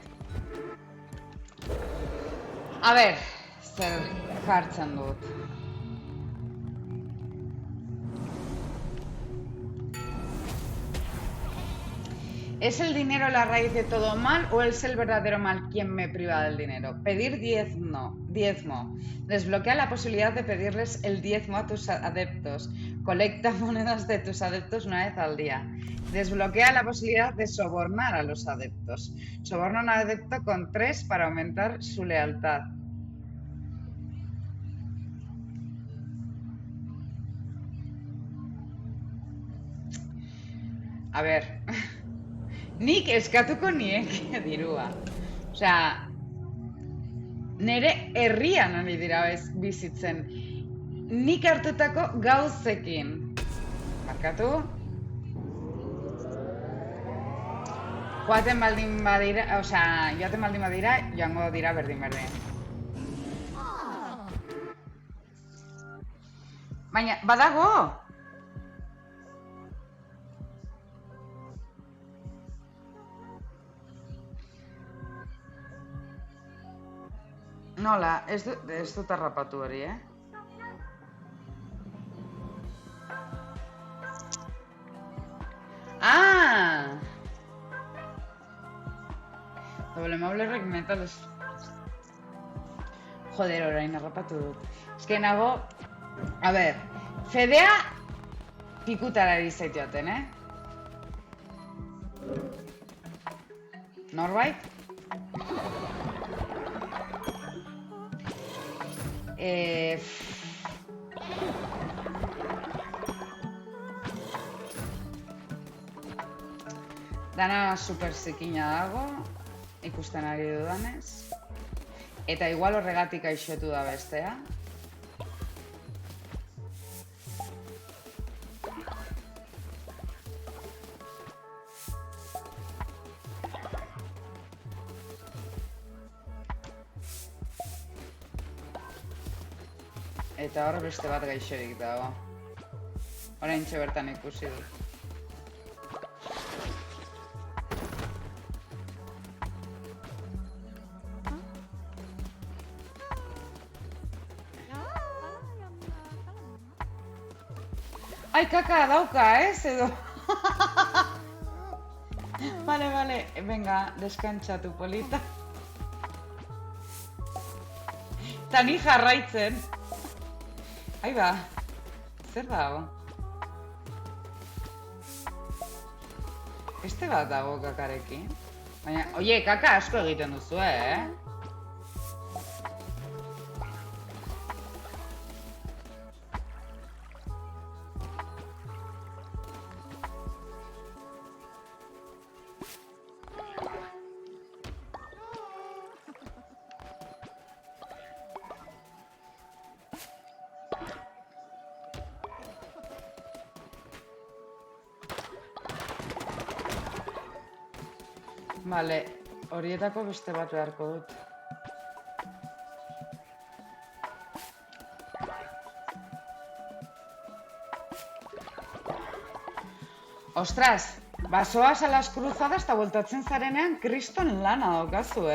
A ber, zer jartzen dut. ¿Es el dinero la raíz de todo mal o es el verdadero mal quien me priva del dinero? Pedir diezmo. Desbloquea la posibilidad de pedirles el diezmo a tus adeptos. Colecta monedas de tus adeptos una vez al día. Desbloquea la posibilidad de sobornar a los adeptos. Soborna a un adepto con 3 para aumentar su lealtad. A ver... Nik eskatuko nieke dirua. Osea, nere herrian ari dira bizitzen. Nik hartutako gauzekin. Markatu. Joaten baldin badira, joango dira berdin. Baina, badago! Nola, ez dut harrapatu hori, Doble maulerrek metales. Joder, orain harrapatu dut. Ez que nago... A ber, Fedea pikutarari zaitioten, Norbait? Dana super zikina dago, ikusten ari dudanez. Eta igual horregatik aixotu da bestea. Eta hor beste bat gaixorik dago. Oraintxe bertan ikusi dut. Ai, kaka dauka, edo? Vale, venga, deskantzatu polita. Ta ni jarraitzen. Ai ba, zer dago? Beste bat dago kakarekin. Baina, oie, kaka asko egiten duzu, Vale, horietako beste bat beharko dut. Ostras, basoaz a las cruzadas eta bueltatzen zarenean kriston lana daukazu,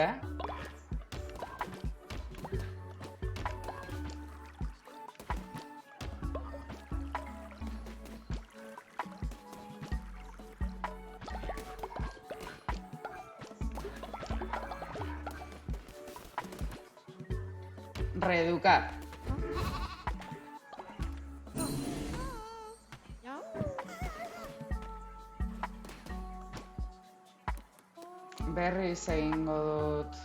Reeducar. Berriz egingo dut.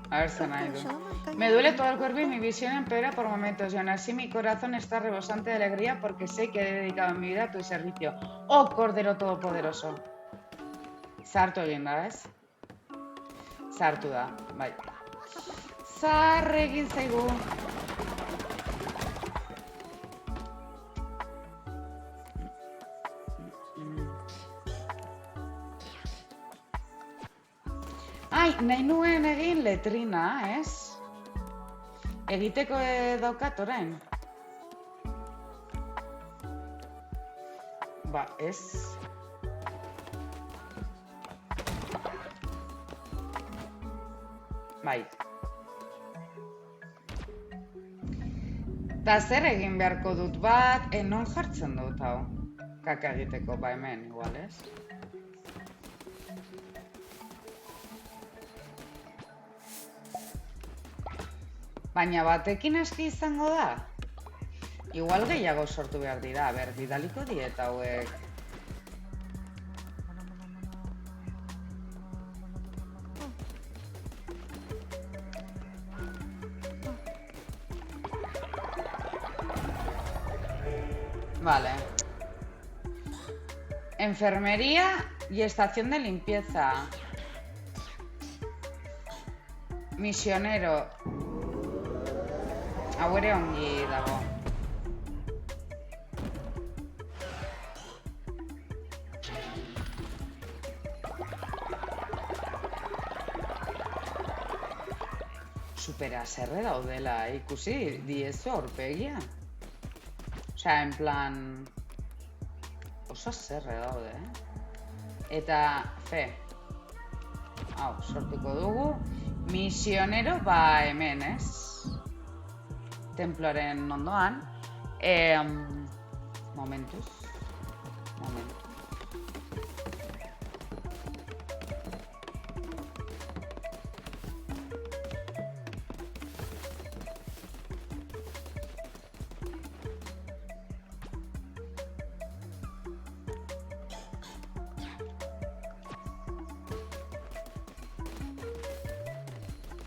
A ver si nahi du. Me duele todo el cuerpo y mi visión empeora por momentos y aún así mi corazón está rebosante de alegría porque sé que he dedicado mi vida a tu servicio. Oh, Cordero Todopoderoso. Sartu egin da, ez? Sartu da, bai. Zar egin zaigu. Ai, nahi nuen egin letrina, ez? Egiteko daukat orain. Ba, ez... Bai. Ta zer egin beharko dut bat, non jartzen dut hau? Kaka egiteko, ba hemen, igual, ez? Baina batekin eski izango da? Igual gehiago sortu behar dira, ber, bidaliko dieta hauek. Vale. Enfermería y estación de limpieza. Misionero. Hau ere ongi dago. Supera zerre daudela, ikusi diezu aurpegia. Osea, en plan... Oso zerre daude, Eta, fe. Hau, sortuko dugu. Misionero, ba hemen, ez? Temploaren ondoan. Momentuz.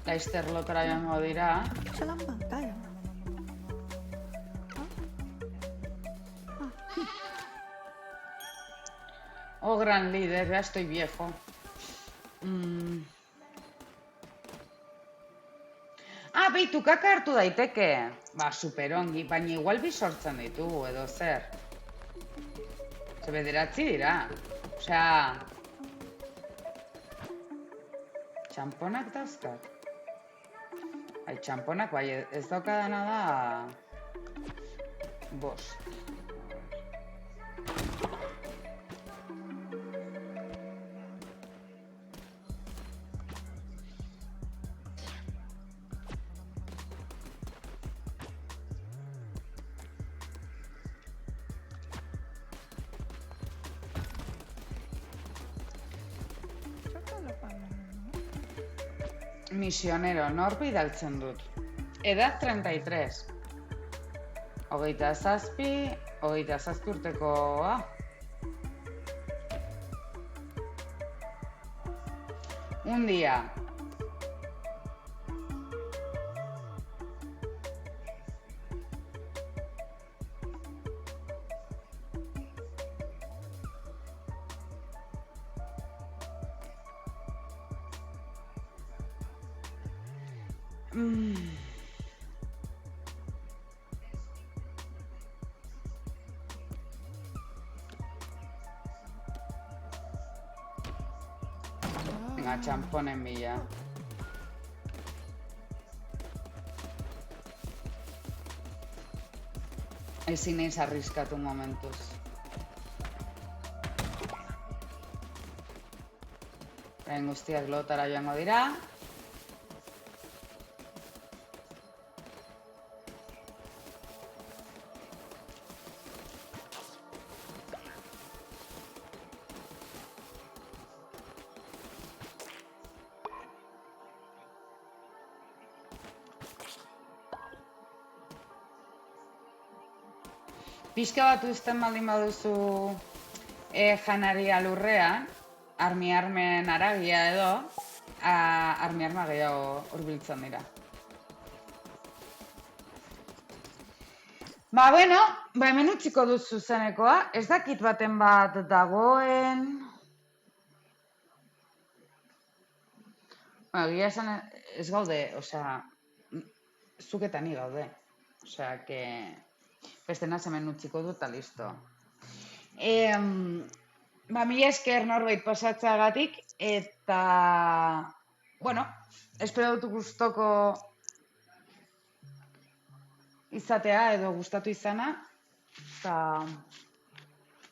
Laizter lotara joango dira. Oh, gran líder, ya estoy viejo. Ah, beitu, kaka hartu daiteke. Ba, superongi, baina igual bi sortzen ditugu, edo zer. Ze bederatzi dira. Osea... Txamponak dauzkat. Ai, txamponak, bai, ez daukadana da... Bost. Misionero, nor bidaltzen dut. Edad 33. Hogeita zazpi urtekoa. Un día. Venga, txamponen bila. Ezin naiz arriskatu momentuz. Lehen guztiak lotara joango dira. Pixka bat uzten baldin baduzu janaria lurrean, armi-armen aragia edo, armi-arma gehiago hurbiltzen dira. Bueno, hemen utziko dut zuzenekoa, ez dakit baten bat dagoen. Egia esan ez gaude, osea, zuk eta ni gaude. Osea, que... Beste naz hemen utziko dut, eta listo. Mila esker norbait pasatzeagatik, eta... Bueno, espero dut gustoko izatea edo gustatu izana, eta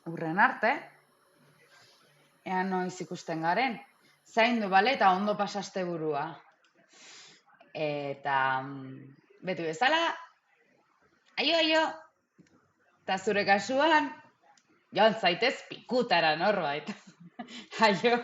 hurren arte, ea noiz ikusten garen. Zaindu, bale, eta ondo pasaste burua. Eta beti bezala, aio! Eta zure kasuan, joan zaitez pikutara norbait. Aio!